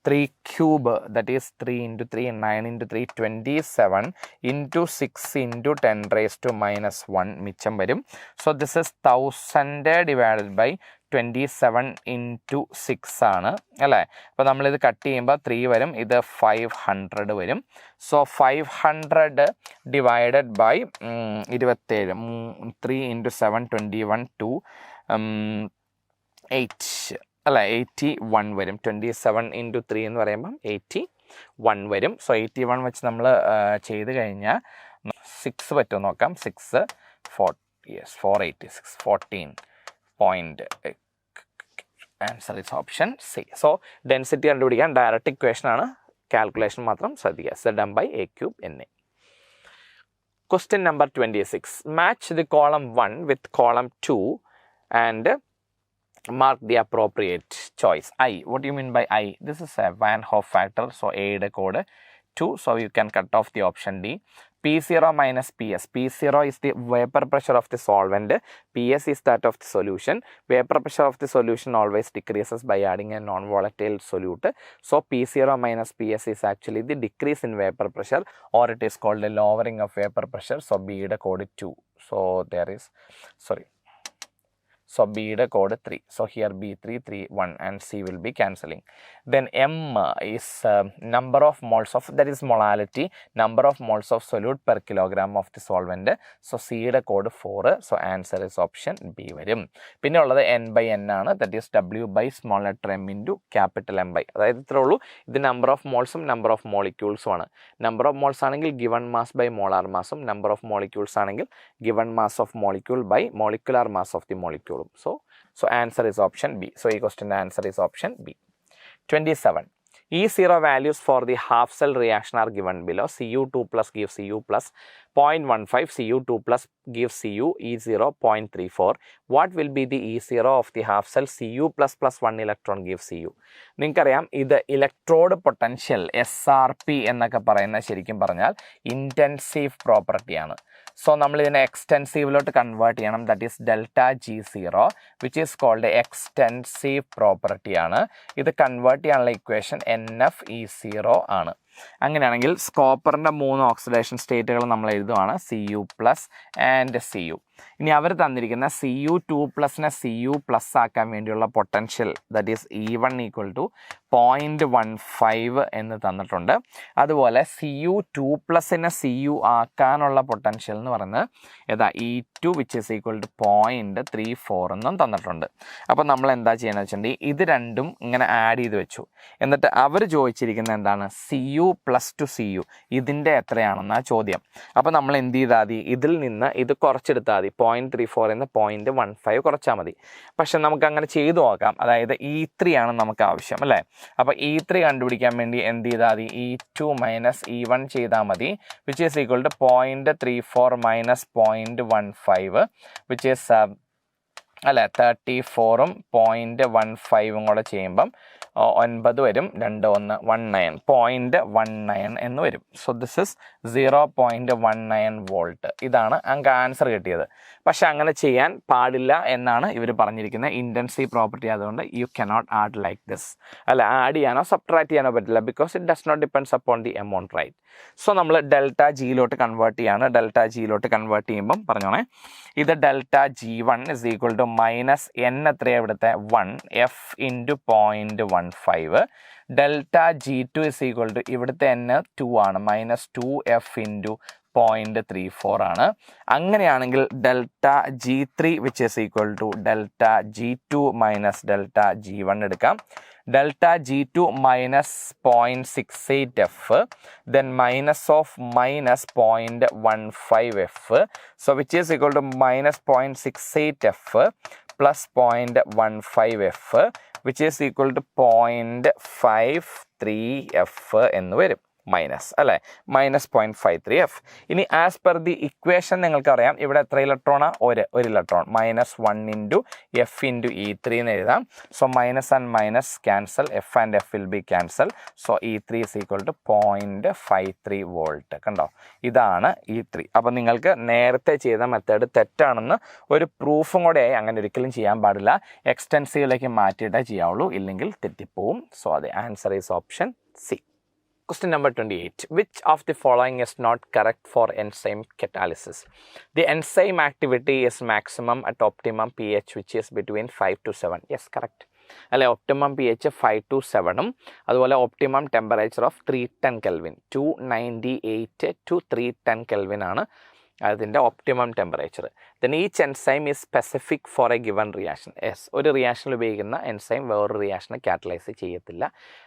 3 cube, that is 3 into 3, 9 into 3, 27 into 6 into 10 raised to minus 1 മിച്ചം വരും. So this is 1000 divided by 27 into 6 ആണ്, അല്ലേ. അപ്പോൾ നമ്മളിത് cut ചെയ്യുമ്പോൾ 3 വരും, ഇത് 500 വരും. സോ 500 ഡിവൈഡഡ് ബൈ 27, 3 into 7, 21, 2, 8 അല്ല 81 വരും. 27 into 3 എന്ന് പറയുമ്പം 81 വരും. സോ 81 വെച്ച് നമ്മൾ ചെയ്ത് കഴിഞ്ഞാൽ 6 പറ്റുമോ നോക്കാം. 6 486 14 point. Answer is option C. So density കണ്ടുപിടിക്കാൻ ഡയറക്റ്റ് ഇക്വേഷൻ ആണ്, കാൽക്കുലേഷൻ മാത്രം ശ്രദ്ധിക്കുക. Zm by A cube NA. Question number 26. Match the column 1 with column 2 and mark the appropriate choice. I. What do you mean by I? This is a Van Hoff factor. So A യുടെ code 2. So you can cut off the option D. P0 minus PS. P0 is the vapor pressure of the solvent. PS is that of the solution. Vapor pressure of the solution always decreases by adding a non-volatile solute. So P0 minus PS is actually the decrease in vapor pressure, or it is called a lowering of vapor pressure. So B യുടെ code 2. So there is, sorry. So B യുടെ code 3. So here B3, 3, 1 and C will be cancelling. Then M is number of moles of, that is molality, number of moles of solute per kilogram of the solvent. So C യുടെ code 4. So answer is option B വരും. പിന്നെ ഉള്ളത് N by N ആണ്, that is W by small letter m into capital M by. അതായത് ഇത്രേ ഉള്ളൂ. ഇത് number of മോൾസും നമ്പർ ഓഫ് മോളിക്യൂൾസും ആണ്. നമ്പർ ഓഫ് മോൾസ് ആണെങ്കിൽ ഗിവൺ മാസ് ബൈ മോളാർ മാസും, നമ്പർ ഓഫ് മോളിക്യൂൾസ് ആണെങ്കിൽ given mass of molecule by molecular mass of the molecule. So answer is option B. So ഈ question answer is option B. 27. E0 values for the half cell reaction are given below. Cu2 plus gives Cu plus 0.15, Cu2 plus gives Cu E0 0.34. What will be the E0 of the half cell? Cu plus plus 1 electron gives Cu. നിങ്ങൾക്കറിയാം ഇത് electrode potential SRP എന്നൊക്കെ പറയുന്ന ശരിക്കും പറഞ്ഞാൽ intensive പ്രോപ്പർട്ടിയാണ്. So നമ്മൾ ഇതിനെ എക്സ്റ്റെൻസീവിലോട്ട് കൺവേർട്ട് ചെയ്യണം. That is delta G0 which is called extensive പ്രോപ്പർട്ടിയാണ്. ഇത് കൺവേർട്ട് ചെയ്യാനുള്ള ഇക്വേഷൻ NfE0 ആണ്. അങ്ങനെയാണെങ്കിൽ കോപ്പറിൻ്റെ 3 ഓക്സിഡേഷൻ സ്റ്റേറ്റുകൾ നമ്മൾ എഴുതുവാണ്, Cu പ്ലസ് ആൻഡ് Cu. ഇനി അവർ തന്നിരിക്കുന്ന Cu2 പ്ലസിനെ Cu പ്ലസ് ആക്കാൻ വേണ്ടിയുള്ള potential that is E1 equal to 0.15 എന്ന് തന്നിട്ടുണ്ട്. അതുപോലെ Cu2 പ്ലസിനെ Cu ആക്കാനുള്ള പൊട്ടൻഷ്യൽ എന്ന് പറയുന്നത് ഏതാ E2 which is equal to 0.34 എന്നും തന്നിട്ടുണ്ട്. അപ്പോൾ നമ്മൾ എന്താ ചെയ്യണമെന്ന് വെച്ചിട്ടുണ്ടെങ്കിൽ ഇത് രണ്ടും ഇങ്ങനെ ആഡ് ചെയ്ത് വെച്ചു. എന്നിട്ട് അവർ ചോദിച്ചിരിക്കുന്നത് എന്താണ്? Cu പ്ലസ് ടു Cu ഇതിൻ്റെ എത്രയാണെന്നാ ചോദ്യം. അപ്പോൾ നമ്മൾ എന്ത് ചെയ്താൽ മതി? ഇതിൽ നിന്ന് ഇത് കുറച്ചെടുത്താൽ മതി. 0.34 എന്ന് 0.15 കുറച്ചാൽ മതി. പക്ഷെ നമുക്ക് അങ്ങനെ ചെയ്തു നോക്കാം. അതായത് E3 ആണ് നമുക്ക് ആവശ്യം അല്ലേ? അപ്പോൾ E3 കണ്ടുപിടിക്കാൻ വേണ്ടി എന്ത് ചെയ്താൽ മതി? E2 മൈനസ് E1 ചെയ്താൽ മതി, which is equal to 0.34 minus 0.15 which is അല്ലേ 34ഉം 0.15ഉം കൂടെ ചെയ്യുമ്പം 9 വരും, 2 1 19 0.19 എന്ന് വരും. So this is 0.19 volt. ഇതാണ് നമുക്ക് ആൻസർ കിട്ടിയത്. പക്ഷെ അങ്ങനെ ചെയ്യാൻ പാടില്ല എന്നാണ് ഇവർ പറഞ്ഞിരിക്കുന്നത്. ഇൻറ്റൻസീവ് പ്രോപ്പർട്ടി ആയതുകൊണ്ട് you cannot add like this. അല്ല, ആഡ് ചെയ്യാനോ സബ്ട്രാക്ട് ചെയ്യാനോ പറ്റില്ല, because it does not depends upon the amount, right? So നമ്മൾ ഡെൽറ്റ ജിയിലോട്ട് കൺവേർട്ട് ചെയ്യാണ്. ഡെൽറ്റ ജിയിലോട്ട് കൺവേർട്ട് ചെയ്യുമ്പം പറഞ്ഞോണേ, ഇത് delta G1 is equal to minus n എത്രയാണ് ഇവിടുത്തെ 1 F into 0.15. Delta G2 is equal to ഇവിടുത്തെ n 2 ആണ്, മൈനസ് 2F ഇൻറ്റു 0.34 ആണ്. അങ്ങനെയാണെങ്കിൽ delta G3 which is equal to delta G2 minus delta G1 എടുക്കാം. Delta G2 minus 0.68F, then minus of minus 0.15F, so which is equal to minus 0.68F plus 0.15F, which is equal to 0.53F എന്ന് വരും. Minus അല്ലേ, minus 0.53F. ഇനി as per the equation നിങ്ങൾക്കറിയാം ഇവിടെ എത്ര ഇലക്ട്രോണാണ്? ഒരു electron. Minus 1 into F into E3 എന്ന് എഴുതാം. So minus and minus cancel, F ആൻഡ് F will be cancel. So E3 is equal to 0.53 volt. കണ്ടോ, ഇതാണ് E3. അപ്പോൾ നിങ്ങൾക്ക് നേരത്തെ ചെയ്ത മെത്തേഡ് തെറ്റാണെന്ന് ഒരു പ്രൂഫും കൂടെയായി. അങ്ങനെ ഒരിക്കലും ചെയ്യാൻ പാടില്ല. എക്സ്റ്റെൻസീവിലേക്ക് മാറ്റിയിട്ടേ ചെയ്യാവുള്ളൂ, ഇല്ലെങ്കിൽ തെറ്റിപ്പോവും. സോ അത് answer is option C. Question number 28. Which of the following is not correct for enzyme catalysis? The enzyme activity is maximum at optimum pH which is between 5 to 7. Yes, correct. അല്ലെ, optimum pH 5 to 7ഉം അതുപോലെ optimum temperature of 310 Kelvin 298 to 310 Kelvin ആണ് അതിൻ്റെ optimum temperature. Then each enzyme is specific for a given reaction. Yes, ഒരു റിയാക്ഷനിൽ ഉപയോഗിക്കുന്ന enzyme വേറൊരു റിയാക്ഷനെ കാറ്റലൈസ് ചെയ്യത്തില്ല,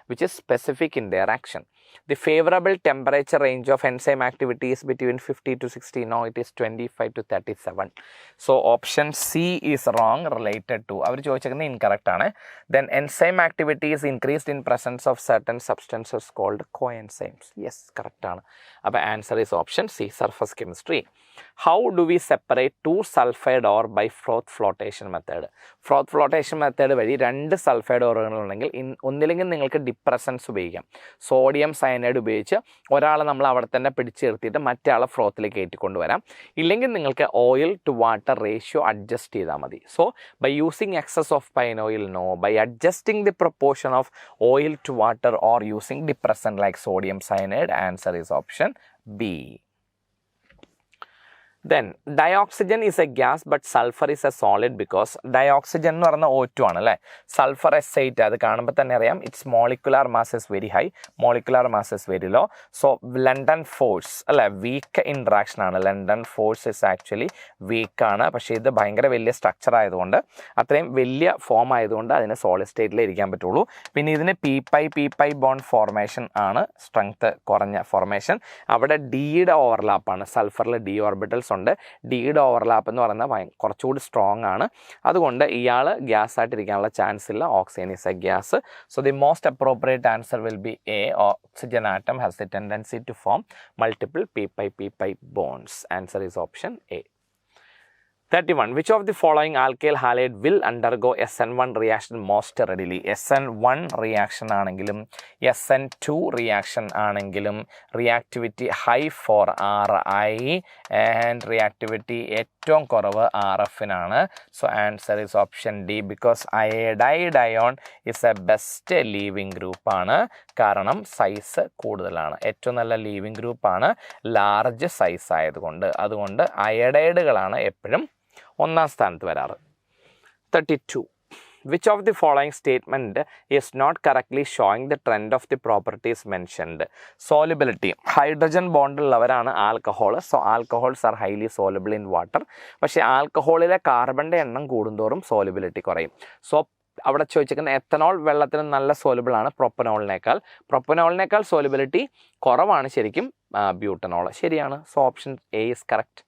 which is specific in their action. The favourable temperature range of enzyme activity is between 50 to 60. No, it is 25 to 37. So option C is wrong related to. അവർ ചോദിച്ചേക്കുന്നത് incorrect ആണ്. Then enzyme activity is increased in presence of certain substances called coenzymes. Yes, correct ആണ്. അപ്പോൾ answer is option C, surface chemistry. How do we separate two sulfide ore by froth flotation method? Froth flotation method വഴി 2 sulphide ഓറുകളുണ്ടെങ്കിൽ ഒന്നില്ലെങ്കിൽ നിങ്ങൾക്ക് depressants ഉപയോഗിക്കാം. Sodium cyanide ഉപയോഗിച്ച് ഒരാളെ നമ്മൾ അവിടെ തന്നെ പിടിച്ചു നിർത്തിയിട്ട് മറ്റേ ആളെ ഫ്രോത്തിലേക്ക് കയറ്റിക്കൊണ്ടുവരാം. ഇല്ലെങ്കിൽ നിങ്ങൾക്ക് oil to water ratio adjust ചെയ്താൽ മതി. So by using excess of pine oil, no. By adjusting the proportion of oil to water or using depressant like sodium cyanide, answer is option B. Then dioxygen is a gas but sulfur is a solid because dioxygen എന്ന് പറയുന്നത് O2 ആണ് അല്ലേ. Sulphur S8, അത് കാണുമ്പോൾ തന്നെ അറിയാം it's molecular mass is very high, molecular mass is very low. So London force അല്ലേ, weak interaction ആണ്. ലണ്ടൻ ഫോഴ്സ് ഇസ് ആക്ച്വലി വീക്കാണ്. പക്ഷേ ഇത് ഭയങ്കര വലിയ സ്ട്രക്ചർ ആയതുകൊണ്ട്, അത്രയും വലിയ ഫോം ആയതുകൊണ്ട് അതിന് സോളിഡ് സ്റ്റേറ്റിൽ ഇരിക്കാൻ പറ്റുള്ളൂ. പിന്നെ ഇതിന് പി പൈ ബോണ്ട് ഫോർമേഷൻ ആണ്, സ്ട്രെങ്ത് കുറഞ്ഞ ഫോർമേഷൻ. അവിടെ ഡിയുടെ ഓവർലാപ്പാണ്, സൾഫറിൽ ഡി ഓർബിറ്റൽസ് ഉണ്ട്. ഡിയുടെ ഓവർലാപ്പ് എന്ന് പറയുന്നത് കുറച്ചുകൂടി സ്ട്രോങ് ആണ്. അതുകൊണ്ട് ഇയാൾ ഗ്യാസ് ആയിട്ടിരിക്കാനുള്ള ചാൻസ് ഇല്ല. Oxygen is a gas. So the most appropriate answer will be A. Oxygen atom has the tendency to form multiple p-pi bonds. Answer is option A. 31. Which of the following alkyl halide will undergo SN1 reaction most readily? SN1 reaction ആണെങ്കിലും SN2 reaction ആണെങ്കിലും reactivity high for RI and reactivity ഏറ്റവും കുറവ് RFനാണ്. So answer is option D because iodide ion is a best leaving group ആണ്. കാരണം size കൂടുതലാണ്. ഏറ്റവും നല്ല living ഗ്രൂപ്പാണ് ലാർജ് സൈസ് ആയതുകൊണ്ട്. അതുകൊണ്ട് അയഡൈഡുകളാണ് എപ്പോഴും ഒന്നാം സ്ഥാനത്ത് വരാറ്. 32. Which of the following statement is not correctly showing the trend of the properties mentioned? Solubility. Hydrogen ബോണ്ടുള്ളവരാണ് alcohol. So alcohols are highly soluble in water. പക്ഷേ ആൽക്കഹോളിലെ കാർബണിൻ്റെ എണ്ണം കൂടുന്തോറും സോലിബിലിറ്റി കുറയും. സോ അവിടെ ചോദിച്ചിരിക്കുന്ന എത്തനോൾ വെള്ളത്തിന് നല്ല സോലിബിൾ ആണ് പ്രൊപ്പനോളിനേക്കാൾ സോലിബിലിറ്റി കുറവാണ് ശരിക്കും ബ്യൂട്ടനോൾ. ശരിയാണ്. So option A is correct.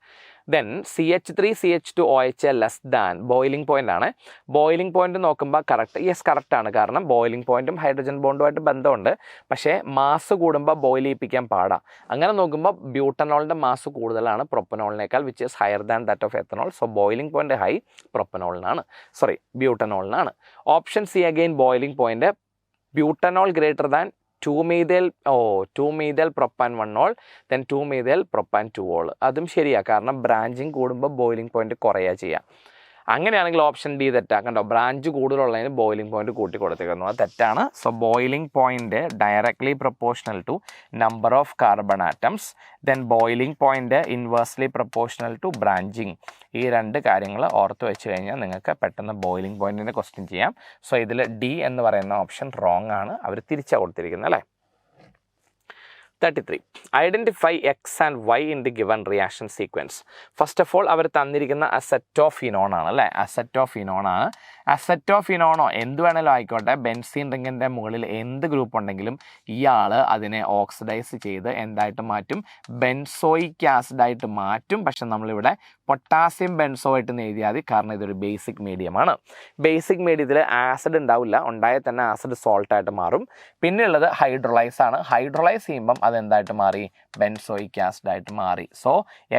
Then CH3 CH2 OH less than boiling point ആണ്. ബോയിലിംഗ് പോയിൻ്റ് നോക്കുമ്പോൾ കറക്റ്റ് ആണ്. കാരണം ബോയിലിംഗ് പോയിൻറ്റും ഹൈഡ്രജൻ ബോണ്ടുമായിട്ട് ബന്ധമുണ്ട്. പക്ഷേ മാസ് കൂടുമ്പോൾ ബോയിൽ ചെയ്യിപ്പിക്കാൻ പാടാം. അങ്ങനെ നോക്കുമ്പോൾ ബ്യൂട്ടനോളിൻ്റെ മാസ് കൂടുതലാണ് പ്രൊപ്പനോളിനേക്കാൾ, which is higher than that of ethanol. So boiling point high ബ്യൂട്ടനോളിനാണ്. Option C again boiling point butanol greater than 2-methyl propan 1-ol then 2-methyl propan 2-ol. അതും ശരിയാണ്. കാരണം ബ്രാഞ്ചിങ് കൂടുമ്പോൾ ബോയിലിംഗ് പോയിൻറ്റ് കുറയുക ചെയ്യാം. അങ്ങനെയാണെങ്കിൽ ഓപ്ഷൻ ഡി തെറ്റാണ്. കണ്ടോ, ബ്രാഞ്ച് കൂടുതലുള്ളതിന് ബോയിലിംഗ് പോയിൻറ്റ് കൂട്ടി കൊടുത്തിരിക്കുന്നു. അത് തെറ്റാണ്. So boiling point directly proportional to number of carbon atoms, then boiling point inversely proportional to branching. ഈ രണ്ട് കാര്യങ്ങൾ ഓർത്ത് വെച്ച് കഴിഞ്ഞാൽ നിങ്ങൾക്ക് പെട്ടെന്ന് ബോയിലിംഗ് പോയിൻറ്റിൻ്റെ ക്വസ്റ്റ്യൻ ചെയ്യാം. സോ ഇതിൽ ഡി എന്ന് പറയുന്ന ഓപ്ഷൻ റോങ് ആണ്. അവർ തിരിച്ചാണ് കൊടുത്തിരിക്കുന്നത് അല്ലേ. 33. Identify X and Y in the given reaction sequence. First of all അവർ തന്നിരിക്കുന്ന അസറ്റോഫിനോൺ ആണ് അല്ലേ. അസറ്റോഫിനോണോ എന്ത് വേണേലും ആയിക്കോട്ടെ, ബെൻസീൻ റിങ്ങിൻ്റെ മുകളിൽ എന്ത് ഗ്രൂപ്പ് ഉണ്ടെങ്കിലും ഇയാൾ അതിനെ ഓക്സിഡൈസ് ചെയ്ത് എന്തായിട്ട് മാറ്റും, ബെൻസോയിക് ആസിഡായിട്ട് മാറ്റും. പക്ഷെ നമ്മളിവിടെ പൊട്ടാസ്യം ബെൻസോയിട്ട് എഴുതിയാൽ മതി. കാരണം ഇതൊരു ബേസിക് മീഡിയമാണ്. ബേസിക് മീഡിയത്തിൽ ആസിഡ് ഉണ്ടാവില്ല, ഉണ്ടായാൽ തന്നെ ആസിഡ് സോൾട്ടായിട്ട് മാറും. പിന്നെയുള്ളത് ഹൈഡ്രോളൈസ് ആണ്. ഹൈഡ്രോളൈസ് ചെയ്യുമ്പം അതെന്തായിട്ട് മാറി, ബെൻസോയിക് ആസിഡായിട്ട് മാറി. സോ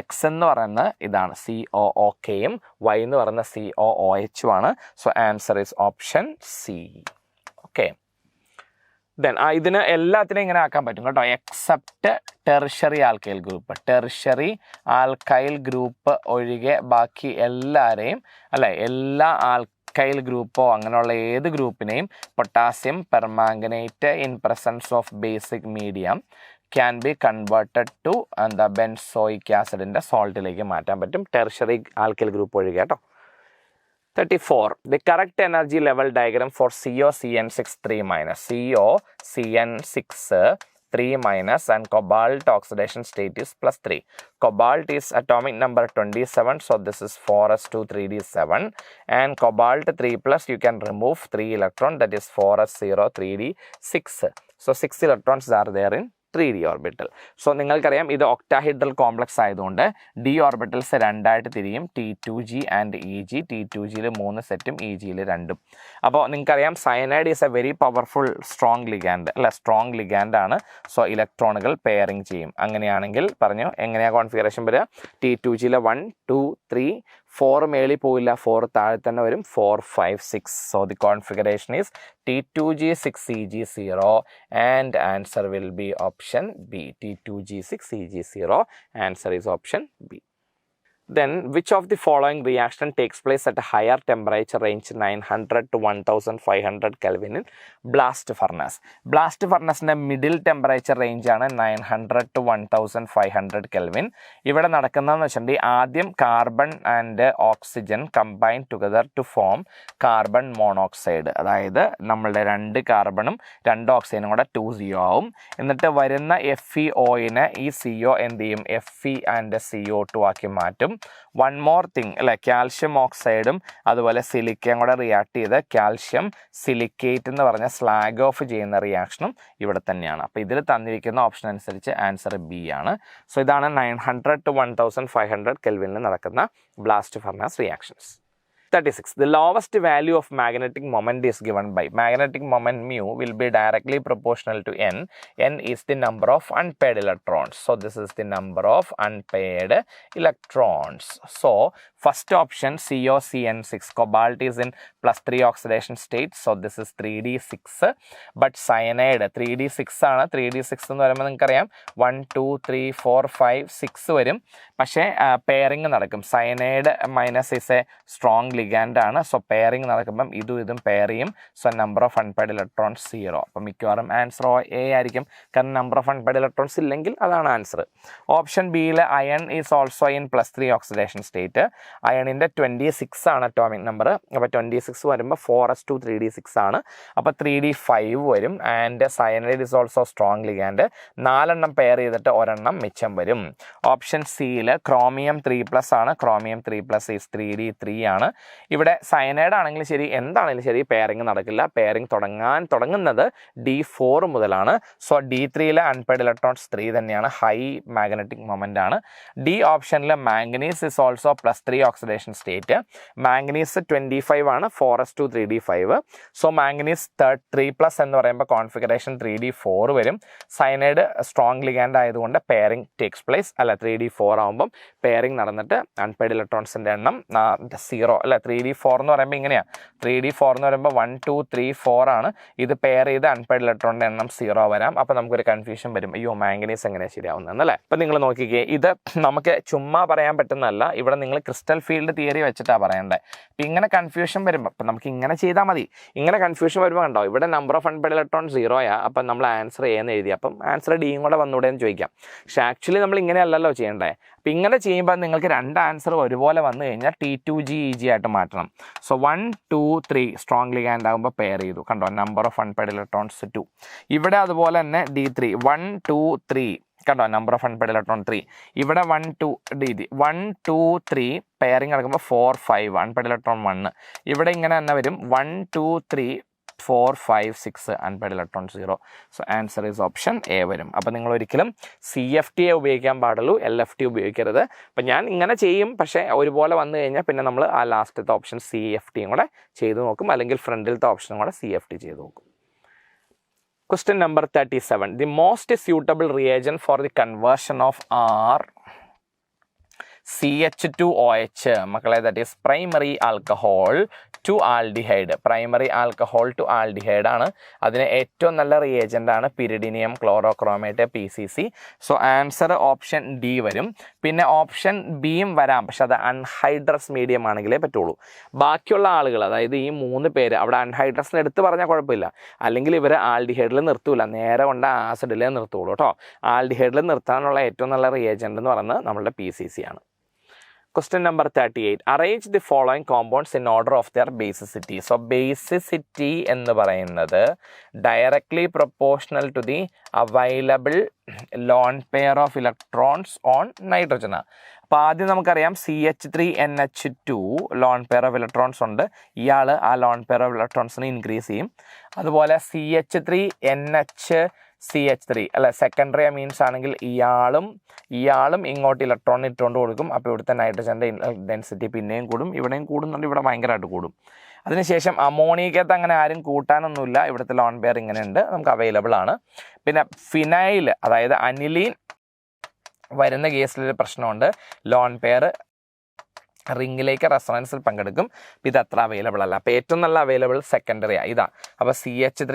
എക്സ് എന്ന് പറയുന്നത് ഇതാണ് COOKയും, വൈ എന്ന് പറയുന്ന COOH ആണ്. So answer is option C. Okay, then ഇതിന് എല്ലാത്തിനെയും ഇങ്ങനെ ആക്കാൻ പറ്റും കേട്ടോ, except tertiary alkyl group. Tertiary alkyl group ഒഴികെ ബാക്കി എല്ലാവരെയും അല്ലേ, എല്ലാ ആൽക്കൈൽ ഗ്രൂപ്പോ അങ്ങനെയുള്ള ഏത് ഗ്രൂപ്പിനെയും potassium permanganate in presence of basic medium can be converted to benzoic ആസിഡിൻ്റെ സോൾട്ടിലേക്ക് മാറ്റാൻ പറ്റും, ടെർഷ്യറി ആൽക്കൈൽ ഗ്രൂപ്പ് ഒഴികെ കേട്ടോ. 34. The correct energy level diagram for COCN6 3-, COCN6 3- and cobalt oxidation state is +3. Cobalt is atomic number 27, so this is 4s2 3d7, and cobalt 3+, you can remove 3 electron, that is 4s0 3d6. So 6 electrons are there in 3d orbital. So നിങ്ങൾക്കറിയാം ഇത് octahedral complex ആയതുകൊണ്ട് D orbitals രണ്ടായിട്ട് തിരിയും, T2G and EG. T2Gയിൽ 3 സെറ്റും EGയിൽ 2. അപ്പോൾ നിങ്ങൾക്കറിയാം cyanide is A very powerful strong ligand ആണ്. So ഇലക്ട്രോണുകൾ പെയറിങ് ചെയ്യും. അങ്ങനെയാണെങ്കിൽ പറഞ്ഞു എങ്ങനെയാണ് കോൺഫിഗറേഷൻ വരിക, T2Gയിലെ 1 2 3 4 മേളിൽ പോയില്ല, 4 താഴെ തന്നെ വരും, 4 5 6. So the configuration is T2G 6 EG 0 and answer will be option B. T2G 6 EG 0, answer is option B. Then which of the following reaction takes place at a higher temperature range 900 to 1500 Kelvin in blast furnace? Blast furnaceന്റെ middle temperature range ആണ് 900 to 1500 Kelvin. ഇവിടെ നടക്കുന്നതെന്ന് വെച്ചിട്ടുണ്ടെങ്കിൽ ആദ്യം carbon and oxygen combine together to form carbon monoxide. അതായത് നമ്മളുടെ 2 കാർബണും 2 ഓക്സിജനും കൂടെ 2 CO ആവും. എന്നിട്ട് വരുന്ന FeOനെ ഈ CO എന്ത് ചെയ്യും, Fe ആൻഡ് CO2 ആക്കി മാറ്റും. വൺ മോർ തിങ് അല്ലേ, കാൽഷ്യം ഓക്സൈഡും അതുപോലെ സിലിക്കയും കൂടെ റിയാക്ട് ചെയ്ത് കാൽഷ്യം സിലിക്കേറ്റ് എന്ന് പറഞ്ഞ സ്ലാഗ് ഓഫ് ചെയ്യുന്ന റിയാക്ഷനും ഇവിടെ തന്നെയാണ്. അപ്പോൾ ഇതിൽ തന്നിരിക്കുന്ന ഓപ്ഷൻ അനുസരിച്ച് ആൻസർ ബി ആണ്. സോ ഇതാണ് 900 to 1500 കെൽവിനിൽ നടക്കുന്ന blast furnace reactions. 36. The lowest value of magnetic moment is given by magnetic moment mu will be directly proportional to n. N is the number of unpaired electrons. So this is the number of unpaired electrons. So first option COCN6, cobalt is in +3 oxidation state. So this is 3d6. But cyanide 3d6 ആണ്. 3d6 എന്ന് പറയുമ്പോൾ നിങ്ങൾക്കറിയാം 1 2 3 4 5 6 വരും. പക്ഷേ pairing നടക്കും. Cyanide minus is A strong ligand ആണ്. So pairing നടക്കുമ്പം ഇതും pair ചെയ്യും. So number of unpaired electrons 0. അപ്പം മിക്കവാറും ആൻസർ എ ആയിരിക്കും. കാരണം നമ്പർ ഓഫ് അൺപെയർഡ് ഇലക്ട്രോൺസ് ഇല്ലെങ്കിൽ അതാണ് ആൻസർ. ഓപ്ഷൻ ബിയിൽ iron is also in +3 oxidation state. അയണിൻ്റെ 26 ആണ് അറ്റോമിക് നമ്പർ. അപ്പോൾ 26 വരുമ്പോൾ 4s2 3d6 ആണ്. അപ്പോൾ 3d5 വരും. And cyanide is also strong ligand. 4 pair ചെയ്തിട്ട് ഒരെണ്ണം മിച്ചം വരും. ഓപ്ഷൻ സിയിൽ ക്രോമിയം 3+ ആണ്. ക്രോമിയം 3+ ഈസ് 3d3 ആണ്. ഇവിടെ സയനൈഡ് ആണെങ്കിലും ശരി എന്താണെങ്കിലും ശരി പെയറിങ് നടക്കില്ല. പെയറിങ് തുടങ്ങുന്നത് D4 മുതലാണ്. സോ D3 അൺപെയർഡ് ഇലക്ട്രോൺസ് 3 തന്നെയാണ്. ഹൈ മാഗ്നറ്റിക് മൊമെൻ്റ് ആണ്. ഡി ഓപ്ഷനിൽ manganese is also +3 oxidation state. Manganese 25 ആണ്. 4s2 3d5. സോ മാംഗനീസ് 3+ എന്ന് പറയുമ്പോൾ കോൺഫിഗറേഷൻ 3d4 വരും. സയനൈഡ് സ്ട്രോങ് ലിഗാൻഡ് ആയതുകൊണ്ട് പെയറിങ് ടേക്സ് പ്ലേസ്. അല്ല 3d4 ആകുമ്പം പെയറിങ് നടന്നിട്ട് അൺപെയർഡ് ഇലക്ട്രോൺസിൻ്റെ എണ്ണം 0 അല്ല. 3d4 എന്ന് പറയുമ്പോൾ ഇങ്ങനെയാണ്. 3d4 എന്ന് പറയുമ്പോൾ 1 2 3 4 ആണ്. ഇത് പെയർ ചെയ്ത് അൺപെയർഡ് ഇലക്ട്രോണിൻ്റെ എണ്ണം 0 വരാം. അപ്പോൾ നമുക്കൊരു കൺഫ്യൂഷൻ വരും, അയ്യോ മാംഗനീസ് എങ്ങനെയാണ് ശരിയാവുന്നതെന്നല്ലേ. അപ്പം നിങ്ങൾ നോക്കിക്കേ, ഇത് നമുക്ക് ചുമ്മാ പറയാൻ പറ്റുന്നതല്ല. ഇവിടെ നിങ്ങൾ ക്രിസ്റ്റൽ ഫീൽഡ് തിയറി വെച്ചിട്ടാണ് പറയേണ്ടത്. അപ്പം ഇങ്ങനെ കൺഫ്യൂഷൻ വരുമ്പോൾ അപ്പം നമുക്ക് ഇങ്ങനെ ചെയ്താൽ മതി. ഇങ്ങനെ കൺഫ്യൂഷൻ വരുമ്പോൾ കണ്ടോ, ഇവിടെ നമ്പർ ഓഫ് അൺപെയർഡ് ഇലക്ട്രോൺ 0 അപ്പം നമ്മൾ ആൻസർ എന്ന് എഴുതി. അപ്പം ആൻസർ ഡിയും കൂടെ വന്നൂടെ എന്ന് ചോദിക്കാം. പക്ഷേ ആക്ച്വലി നമ്മൾ ഇങ്ങനെയല്ലല്ലോ ചെയ്യേണ്ടത്. അപ്പം ഇങ്ങനെ ചെയ്യുമ്പോൾ നിങ്ങൾക്ക് 2 ആൻസർ ഒരുപോലെ വന്നു കഴിഞ്ഞാൽ T2G EG ആയിട്ട് മാറ്റണം. സോ 1 2 3 സ്ട്രോങ് ലിഗാൻഡ് ആകുമ്പോൾ പെയർ ചെയ്തു. കണ്ടോ, നമ്പർ ഓഫ് അൺപെയർഡ് ഇലക്ട്രോൺസ് 2. ഇവിടെ അതുപോലെ തന്നെ D3 1 2 3 കണ്ടോ, നമ്പർ ഓഫ് അൺപെയർഡ് ഇലക്ട്രോൺ 3. ഇവിടെ 1 2 D3 1 2 3 പെയറിങ് നടക്കുമ്പോൾ 4 5 അൺപെയർഡ് ഇലക്ട്രോൺ 1. ഇവിടെ ഇങ്ങനെ തന്നെ വരും 1 2 3 4 5 6 unpaired electron 0. So answer is option A വരും. അപ്പോൾ നിങ്ങൾ ഒരിക്കലും CFT ഉപയോഗിക്കാൻ പാടുള്ളൂ, LFT ഉപയോഗിക്കരുത്. അപ്പം ഞാൻ ഇങ്ങനെ ചെയ്യും, പക്ഷേ ഒരുപോലെ വന്നു കഴിഞ്ഞാൽ പിന്നെ നമ്മൾ ആ ലാസ്റ്റത്തെ ഓപ്ഷൻ CFTയും കൂടെ ചെയ്ത് നോക്കും, അല്ലെങ്കിൽ ഫ്രണ്ടിലത്തെ ഓപ്ഷനും കൂടെ CFT ചെയ്ത് നോക്കും. Question number 37. The most suitable reagent for the conversion of CH2OH മക്കളെ, that is primary alcohol to aldehyde. Primary alcohol to aldehyde ആണ്. അതിന് ഏറ്റവും നല്ല റിയേജൻ്റ് ആണ് pyridinium chlorochromate PCC. So answer option D വരും. പിന്നെ ഓപ്ഷൻ ബിയും വരാം, പക്ഷെ അത് അൺഹൈഡ്രസ് മീഡിയം ആണെങ്കിലേ പറ്റുള്ളൂ. ബാക്കിയുള്ള ആളുകൾ, അതായത് ഈ 3 പേര് അവിടെ അൺഹൈഡ്രസിന് എടുത്ത് പറഞ്ഞാൽ കുഴപ്പമില്ല. അല്ലെങ്കിൽ ഇവർ ആൽഡിഹൈഡിൽ നിർത്തൂല, നേരെ കൊണ്ട് ആസിഡിലേ നിർത്തുള്ളൂ കേട്ടോ. ആൽഡിഹൈഡിൽ നിർത്താനുള്ള ഏറ്റവും നല്ല റിയേജൻ്റ് എന്ന് പറയുന്നത് നമ്മളുടെ PCC ആണ്. Question number 38. Arrange the following compounds in order of their basicity. So basicity എന്ന് പറയുന്നത് directly proportional to the available lone pair of electrons on nitrogen. അപ്പോൾ ആദ്യം നമുക്കറിയാം CH3NH2 loan pair of electrons ഉണ്ട്. ഇയാൾ ആ ലോൺ പെയർ ഓഫ് ഇലക്ട്രോൺസിനെ ഇൻക്രീസ് ചെയ്യും. അതുപോലെ CH3NH3 അല്ല, സെക്കൻഡറി അമീൻസ് ആണെങ്കിൽ ഇയാളും ഇങ്ങോട്ട് ഇലക്ട്രോൺ ഇട്ടുകൊണ്ട് കൊടുക്കും. അപ്പോൾ ഇവിടുത്തെ നൈട്രജൻ്റെ ഡെൻസിറ്റി പിന്നെയും കൂടും, ഇവിടെയും കൂടുന്നുണ്ട്, ഇവിടെ ഭയങ്കരമായിട്ട് കൂടും. അതിനുശേഷം അമോണിയക്കകത്ത് അങ്ങനെ ആരും കൂട്ടാനൊന്നുമില്ല, ഇവിടുത്തെ ലോൺ പെയർ ഇങ്ങനെ ഉണ്ട്, നമുക്ക് അവൈലബിൾ ആണ്. പിന്നെ ഫിനൈൽ, അതായത് അനിലീൻ വരുന്ന കേസിലൊരു പ്രശ്നമുണ്ട്. ലോൺ പെയർ റിങ്ങിലേക്ക് റെസൊണൻസിൽ പങ്കെടുക്കും. ഇത് അത്ര അവൈലബിൾ അല്ല. അപ്പോൾ ഏറ്റവും നല്ല അവൈലബിൾ സെക്കൻഡറിയാണ് ഇതാ. അപ്പോൾ CH3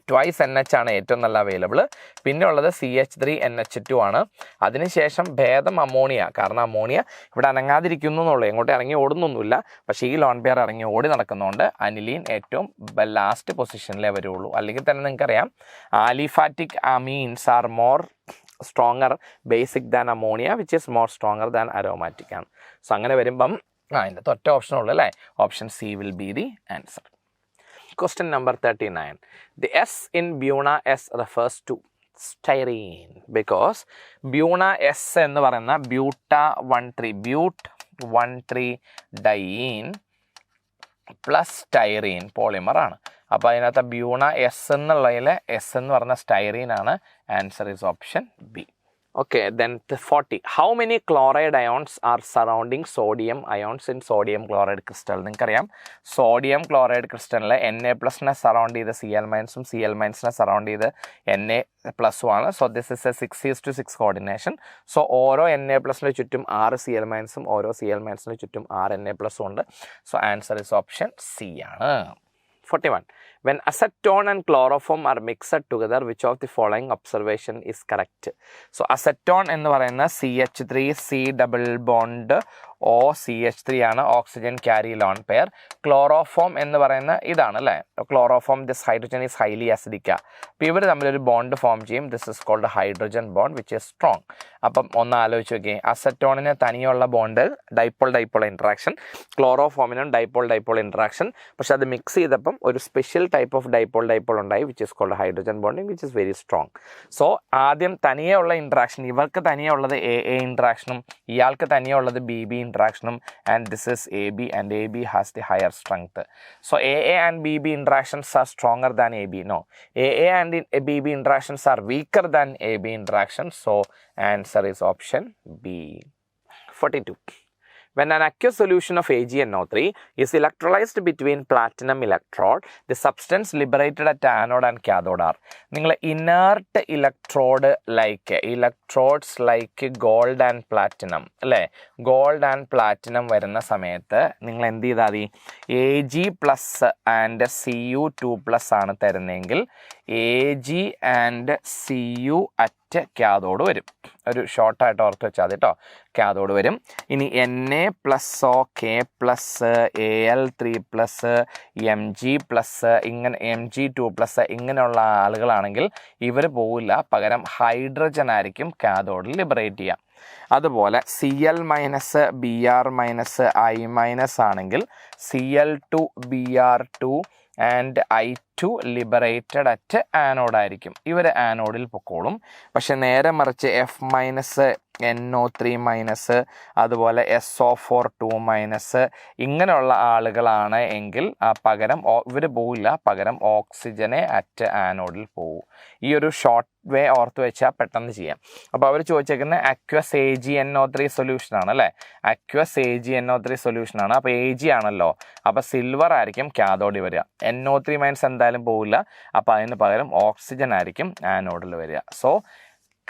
ട്വൈസ് NH ആണ് ഏറ്റവും നല്ല അവൈലബിൾ. പിന്നെ ഉള്ളത് CH3NH2 ആണ്. അതിനുശേഷം ഭേദം അമോണിയ. കാരണം അമോണിയ ഇവിടെ അനങ്ങാതിരിക്കുന്നു എന്നുള്ളൂ, എങ്ങോട്ട് ഇറങ്ങി ഓടുന്നൊന്നുമില്ല. പക്ഷേ ഈ ലോൺ പെയർ ഇറങ്ങി ഓടി നടക്കുന്നതുകൊണ്ട് അനിലീൻ ഏറ്റവും ലാസ്റ്റ് പൊസിഷനിലേ വരുള്ളൂ. അല്ലെങ്കിൽ തന്നെ നിങ്ങൾക്കറിയാം aliphatic amines are more stronger basic than ammonia, which is more stronger than aromatic ആണ്. സോ അങ്ങനെ വരുമ്പം അതിൻ്റെ ഒറ്റ ഓപ്ഷൻ ഉള്ളൂ അല്ലേ. Option C will be the answer. Question number 39. The S in Buna S refers to styrene. Because Buna S എന്ന് പറയുന്ന ബ്യൂട്ട 1,3 dine plus styrene പോളിമറാണ്. അപ്പോൾ അതിനകത്ത് ബ്യൂണ എസ് എന്നുള്ളതിൽ എസ് എന്ന് പറഞ്ഞ സ്റ്റൈറീൻ ആണ്. Answer is option B. Okay, then 40. How many chloride ions are surrounding sodium ions in sodium chloride crystal? നിങ്ങൾക്കറിയാം sodium chloride ക്രിസ്റ്റലിൽ Na+നെ surround ചെയ്ത് Cl- Cl- സറൗണ്ട് ചെയ്ത് Na+ഉം ആണ്. So this is A 6:6 coordination. So ഓരോ Na+ന് ചുറ്റും 6 Cl-, ഓരോ Cl- ചുറ്റും 6 Na+ഉം ഉണ്ട്. So answer is option C ആണ്. 41. When acetone and chloroform are mixed together, which of the following observation is correct? So acetone എന്ന് പറയുന്ന CH3 C double bond OCH3 ആണ്, oxygen carry lone pair. Chloroform എന്ന് പറയുന്ന ഇതാണ് അല്ലേ, chloroform this hydrogen is highly acidic. അപ്പോൾ ഇവർ തമ്മിലൊരു ബോണ്ട് ഫോം ചെയ്യും. This is called hydrogen bond which is strong. അപ്പം ഒന്ന് ആലോചിച്ച് നോക്കിയേ, അസറ്റോണിന് തനിയുള്ള ബോണ്ട് ഡൈപ്പോൾ ഇൻട്രാക്ഷൻ, ക്ലോറോഫോമിനും ഡൈപ്പോൾ ഇൻട്രാക്ഷൻ. പക്ഷെ അത് മിക്സ് ചെയ്തപ്പം ഒരു സ്പെഷ്യൽ ടൈപ്പ് ഓഫ് ഡൈപ്പോൾ ഉണ്ടായി which is called hydrogen bonding which is very strong. So ആദ്യം തനിയെ ഉള്ള ഇൻട്രാക്ഷൻ, ഇവർക്ക് തനിയെ ഉള്ളത് എ ഇൻട്രാക്ഷനും ഇയാൾക്ക് തനിയെ ഉള്ളത് ബി ഇൻട്രാക്ഷനും, and this is AB, and AB has the higher strength. So AA and BB interactions are stronger than AB. No, AA and BB interactions are weaker than AB interactions. So answer is option B. 42. When an aqueous solution of AgNO3 is electrolyzed between platinum electrode, the substance liberated at anode and cathode are. നിങ്ങൾ inert electrodes like gold and platinum അല്ലേ, gold and platinum വരുന്ന സമയത്ത് നിങ്ങൾ എന്ത് ചെയ്താൽ മതി, Ag+ and Cu2+ ആണ് തരുന്നതെങ്കിൽ Ag and Cu at cathode വരും. ഒരു ഷോർട്ടായിട്ട് ഓർത്ത് വെച്ചാൽ മതി കേട്ടോ, കാഥോഡ് വരും. ഇനി Na+, K+, Al3+, Mg+, ഇങ്ങനെ Mg2+, ഇങ്ങനെയുള്ള ആളുകളാണെങ്കിൽ ഇവർ പോവില്ല, പകരം ഹൈഡ്രജൻ ആയിരിക്കും കാഥോഡിൽ ലിബറേറ്റ് ചെയ്യാം. അതുപോലെ Cl-, Br-, I- ആണെങ്കിൽ Cl2, Br2 and I2 liberated at anode ആയിരിക്കും, ഇവർ ആനോഡിൽ പൊക്കോളും. പക്ഷെ നേരെ മറിച്ച് F-, NO3-, അതുപോലെ SO4 2- ഇങ്ങനെയുള്ള ആളുകളാണ് എങ്കിൽ പകരം ഇവർ പോവില്ല, പകരം ഓക്സിജനെ അറ്റ് ആനോഡിൽ പോവും. ഈ ഒരു ഷോർട്ട് വേ ഓർത്ത് വെച്ചാൽ പെട്ടെന്ന് ചെയ്യാം. അപ്പോൾ അവർ ചോദിച്ചേക്കുന്നത് അക്വസ് AgNO3 സൊല്യൂഷൻ ആണ് അല്ലേ, അക്വസ് AgNO3 സൊല്യൂഷൻ ആണ്. അപ്പോൾ Ag ആണല്ലോ, അപ്പോൾ സിൽവർ ആയിരിക്കും കാഥോഡിൽ വരിക. NO3- എന്തായാലും പോവില്ല, അപ്പോൾ അതിന് പകരം ഓക്സിജൻ ആയിരിക്കും ആനോഡിൽ വരിക. So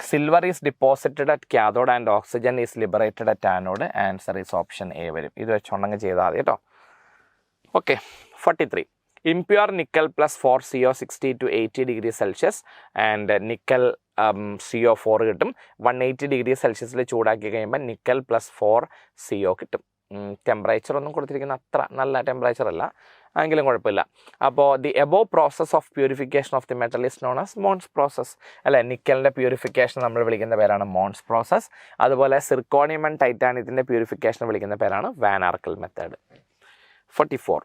silver is deposited at cathode and oxygen is liberated at anode. Answer is option A വരും. ഇത് വെച്ചുണ്ടെങ്കിൽ ചെയ്താൽ മതി കേട്ടോ. Okay, 43. Impure nickel plus 4CO 60 to 80 degrees Celsius and nickel CO4 കിട്ടും. 180 degrees Celsius ചൂടാക്കി കഴിയുമ്പോൾ നിക്കൽ പ്ലസ് 4CO കിട്ടും. Temperature ഒന്നും കൊടുത്തിരിക്കുന്ന അത്ര നല്ല ടെമ്പറേച്ചർ അല്ല, എങ്കിലും കുഴപ്പമില്ല. അപ്പോൾ the above process of purification of the metal is known as Mons process അല്ലേ. നിക്കലിൻ്റെ പ്യൂരിഫിക്കേഷൻ നമ്മൾ വിളിക്കുന്ന പേരാണ് മോൺസ് പ്രോസസ്. അതുപോലെ സിർക്കോണിയം ആൻഡ് ടൈറ്റാനിയത്തിൻ്റെ പ്യൂരിഫിക്കേഷൻ വിളിക്കുന്ന പേരാണ് van Arkell method. 44.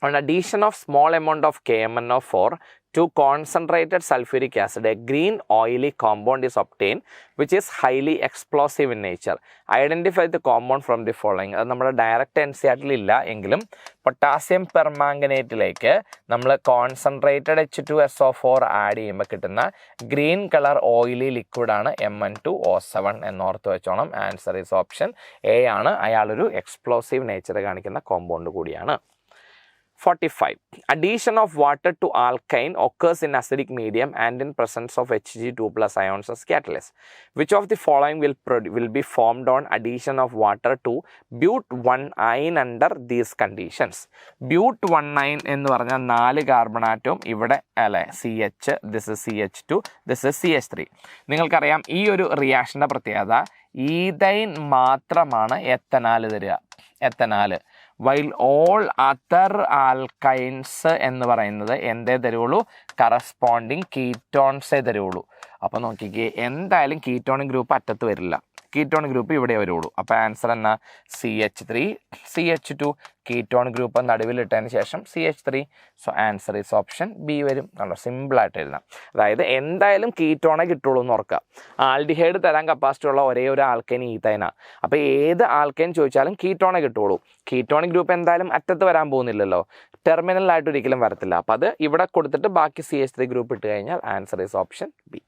On addition of small amount of KMnO4 to concentrated sulfuric acid, a green oily compound is obtained which is highly explosive in nature. Identify the compound from the following. അത് നമ്മുടെ direct NCERT ഇല്ല എങ്കിലും potassium പെർമാംഗനേറ്റിലേക്ക് നമ്മൾ concentrated H2SO4 add ചെയ്യുമ്പോൾ കിട്ടുന്ന green colour oily ലിക്വിഡാണ് Mn2O7 എന്നോർത്ത് വെച്ചോണം. Answer is option A ആണ്. അയാളൊരു എക്സ്പ്ലോസീവ് നേച്ചർ കാണിക്കുന്ന കോമ്പൗണ്ട് കൂടിയാണ്. 45. Addition of water to alkyne occurs in acidic medium and in presence of Hg2+ ions as catalyst. Which of the following will be formed on addition of water to but1-ine under these conditions? but1-ine എന്ന് പറഞ്ഞാൽ 4 carbon ആറ്റവും ഇവിടെ അല്ലേ, CH, this is CH2, this is CH3. നിങ്ങൾക്കറിയാം ഈ ഒരു റിയാക്ഷൻ്റെ പ്രത്യേകത, ethyne മാത്രമാണ് എത്തനാൽ തരിക, എത്തനാൽ. വൈൽ ഓൾ അതർ ആൽക്കൈൻസ് എന്ന് പറയുന്നത് എന്തേ തരുള്ളൂ, കറസ്പോണ്ടിങ് കീറ്റോൺസേ തരുള്ളൂ. അപ്പോൾ നോക്കിക്കേ, എന്തായാലും കീറ്റോണിക് ഗ്രൂപ്പ് അറ്റത്ത് വരില്ല. കീറ്റോൺ ഗ്രൂപ്പ് ഇവിടെ വരുള്ളൂ. അപ്പോൾ ആൻസർ എന്നാ CH3 CH2 കീറ്റോൺ ഗ്രൂപ്പ് നടുവിലിട്ടതിന് ശേഷം CH3. So answer is option B വരും. നല്ല സിമ്പിളായിട്ട് എഴുതാം. അതായത് എന്തായാലും കീറ്റോണെ കിട്ടുള്ളൂ എന്ന് ഓർക്കുക. ആൽഡിഹൈഡ് തരാൻ കപ്പാസിറ്റി ഉള്ള ഒരേ ഒരു ആൽക്കൈൻ ഈത്തൈനാണ്. അപ്പോൾ ഏത് ആൽക്കൈൻ ചോദിച്ചാലും കീറ്റോണെ കിട്ടുള്ളൂ. കീറ്റോണിക് ഗ്രൂപ്പ് എന്തായാലും അറ്റത്ത് വരാൻ പോകുന്നില്ലല്ലോ, ടെർമിനലായിട്ട് ഒരിക്കലും വരത്തില്ല. അപ്പോൾ അത് ഇവിടെ കൊടുത്തിട്ട് ബാക്കി CH3 ഗ്രൂപ്പ് ഇട്ട് കഴിഞ്ഞാൽ answer is option B.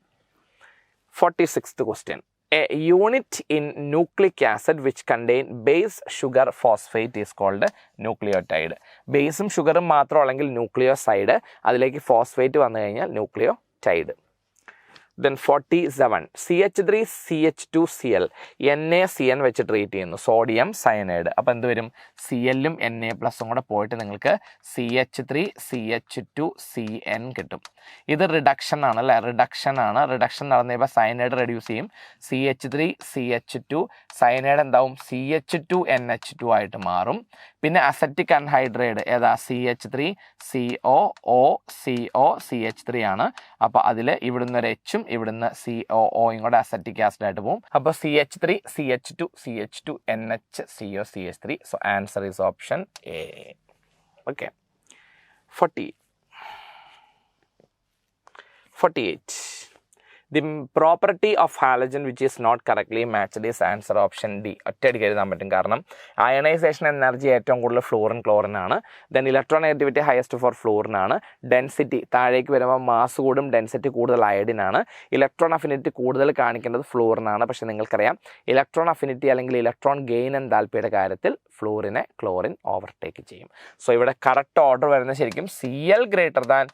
46th question. A unit in nucleic acid which contain base sugar phosphate is called nucleotide. ബേസും ഷുഗറും മാത്രം അല്ലെങ്കിൽ ന്യൂക്ലിയോസൈഡ്, അതിലേക്ക് ഫോസ്ഫേറ്റ് വന്നു കഴിഞ്ഞാൽ nucleotide. Then 47 CH3 CH2Cl NaCN വെച്ച് ട്രീറ്റ് ചെയ്യുന്നു, സോഡിയം സയനൈഡ്. അപ്പോൾ എന്ത് വരും? CLും Na+ഉം കൂടെ പോയിട്ട് നിങ്ങൾക്ക് CH3 CH2CN കിട്ടും. ഇത് റിഡക്ഷൻ ആണ് അല്ലേ, റിഡക്ഷൻ ആണ്. റിഡക്ഷൻ നടന്നു കഴിയുമ്പോൾ സയനൈഡ് റെഡ്യൂസ് ചെയ്യും. CH3 CH2 സയനൈഡ് എന്താവും? CH2NH2 ആയിട്ട് മാറും. പിന്നെ അസറ്റിക് അൺഹൈഡ്രേറ്റ് ഏതാ? CH3 COO CH3 ആണ്. അപ്പോൾ അതിൽ ഇവിടുന്ന് ഒരു എച്ചും ഇവിടുന്ന് COOയും കൂടെ അസറ്റിക് ആസിഡ് ആയിട്ട് പോകും. അപ്പോൾ CH3 CH2 CH2NH CO CH3. So answer is option A. Okay. 48. The property of halogen which is not correctly matched is answer option D. ഒറ്റയടിക്ക് എഴുതാൻ പറ്റും, കാരണം അയണൈസേഷൻ എനർജി ഏറ്റവും കൂടുതൽ ഫ്ലൂറിൻ ക്ലോറിൻ ആണ്. Then electron negativity highest for fluorine ആണ്. Density താഴേക്ക് വരുമ്പോൾ മാസ് കൂടും, ഡെൻസിറ്റി കൂടുതൽ അയഡിൻ ആണ്. ഇലക്ട്രോൺ അഫിനിറ്റി കൂടുതൽ കാണിക്കേണ്ടത് ഫ്ലൂറിൻ ആണ്. പക്ഷേ നിങ്ങൾക്കറിയാം ഇലക്ട്രോൺ അഫിനിറ്റി അല്ലെങ്കിൽ ഇലക്ട്രോൺ ഗെയിൻ എന്താൽപ്പിയുടെ കാര്യത്തിൽ ഫ്ലൂറിനെ ക്ലോറിൻ ഓവർടേക്ക് ചെയ്യും. സോ ഇവിടെ കറക്റ്റ് ഓർഡർ വരുന്നത് ശരിക്കും CL greater than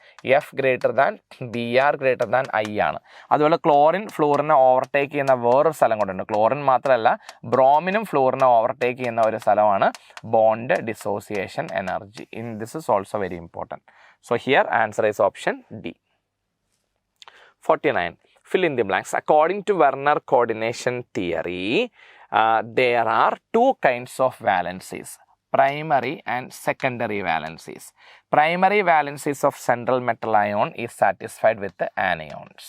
F greater than BR greater than I ആണ്. അതുപോലെ ക്ലോറിൻ ഫ്ലൂറിനെ ഓവർടേക്ക് ചെയ്യുന്ന വേറൊരു സ്ഥലം കൊണ്ടുണ്ട്. ക്ലോറിൻ മാത്രമല്ല, ബ്രോമിനും ഫ്ലൂറിനെ ഓവർടേക്ക് ചെയ്യുന്ന ഒരു സ്ഥലമാണ് bond dissociation energy. This is also very important. So here answer is option D. 49. Fill in the blanks. According to Werner coordination theory, there are two kinds of valencies, primary and secondary valencies. Primary valencies of central metal ion is satisfied with the anions.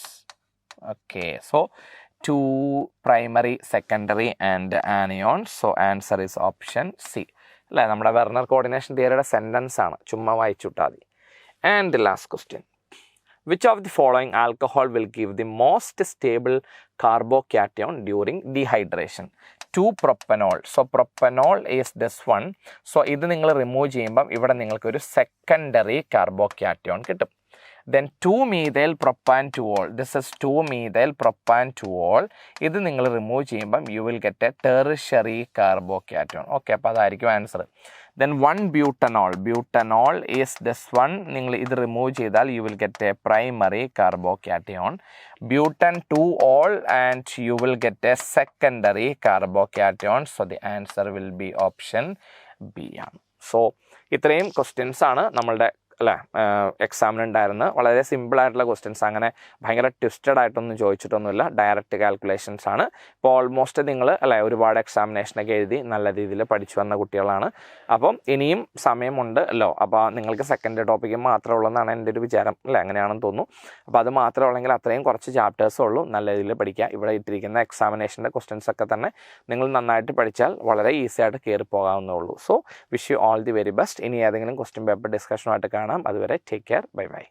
Okay, so two primary, secondary and anions. So answer is option C. അല്ലേ, നമ്മുടെ Werner coordination തിയറിയുടെ sentence ആണ്, ചുമ്മാ വായിച്ചുവിട്ടാൽ മതി. And the last question. Which of the following alcohol will give the most stable carbocation during dehydration? 2-propanol. So propanol is this one. So ഇത് നിങ്ങൾ remove ചെയ്യുമ്പം ഇവിടെ നിങ്ങൾക്കൊരു സെക്കൻഡറി കാർബോക്യാറ്റോൺ കിട്ടും. Then 2-methyl propanol. This is 2-methyl propanol. ഇത് നിങ്ങൾ remove ചെയ്യുമ്പം you will get a tertiary carbocation. Okay, അപ്പോൾ അതായിരിക്കും answer. Then 1-butanol. Butanol is this one. നിങ്ങൾ ഇത് റിമൂവ് ചെയ്താൽ you will get a primary carbocation. Butan 2-ol and you will get a secondary carbocation. So the answer will be option B ആണ്. So ഇത്രയും questions ആണ് നമ്മളുടെ അല്ലേ എക്സാമിനുണ്ടായിരുന്നു. വളരെ സിമ്പിളായിട്ടുള്ള ക്വസ്റ്റ്യൻസ്, അങ്ങനെ ഭയങ്കര ട്വിസ്റ്റഡ് ആയിട്ടൊന്നും ചോദിച്ചിട്ടൊന്നുമില്ല, ഡയറക്റ്റ് കാൽക്കുലേഷൻസ് ആണ്. ഇപ്പോൾ ഓൾമോസ്റ്റ് നിങ്ങൾ അല്ലേ ഒരുപാട് എക്സാമിനേഷനൊക്കെ എഴുതി നല്ല രീതിയിൽ പഠിച്ചു വന്ന കുട്ടികളാണ്. അപ്പം ഇനിയും സമയമുണ്ട് അല്ലോ. അപ്പോൾ നിങ്ങൾക്ക് സെക്കൻഡ് ടോപ്പിക്ക് മാത്രമേ ഉള്ളൂ എൻ്റെ ഒരു വിചാരം, അല്ലേ അങ്ങനെയാണെന്ന് തോന്നുന്നു. അപ്പോൾ അത് മാത്രമേ ഉള്ളെങ്കിൽ അത്രയും കുറച്ച് ചാപ്റ്റേഴ്സേ ഉള്ളൂ, നല്ല രീതിയിൽ പഠിക്കുക. ഇവിടെ ഇട്ടിരിക്കുന്ന എക്സാമിനേഷൻ്റെ ക്വസ്റ്റ്യൻസ് ഒക്കെ തന്നെ നിങ്ങൾ നന്നായിട്ട് പഠിച്ചാൽ വളരെ ഈസി ആയിട്ട് കയറി പോകാവുന്നേ ഉള്ളൂ. So wish you all the very best. ഇനി ഏതെങ്കിലും ക്വസ്റ്റ്യൻ പേപ്പർ ഡിസ്കഷനുമായിട്ട് കാണാം. അതുവരെ ടേക്ക് കെയർ, ബൈ ബൈ.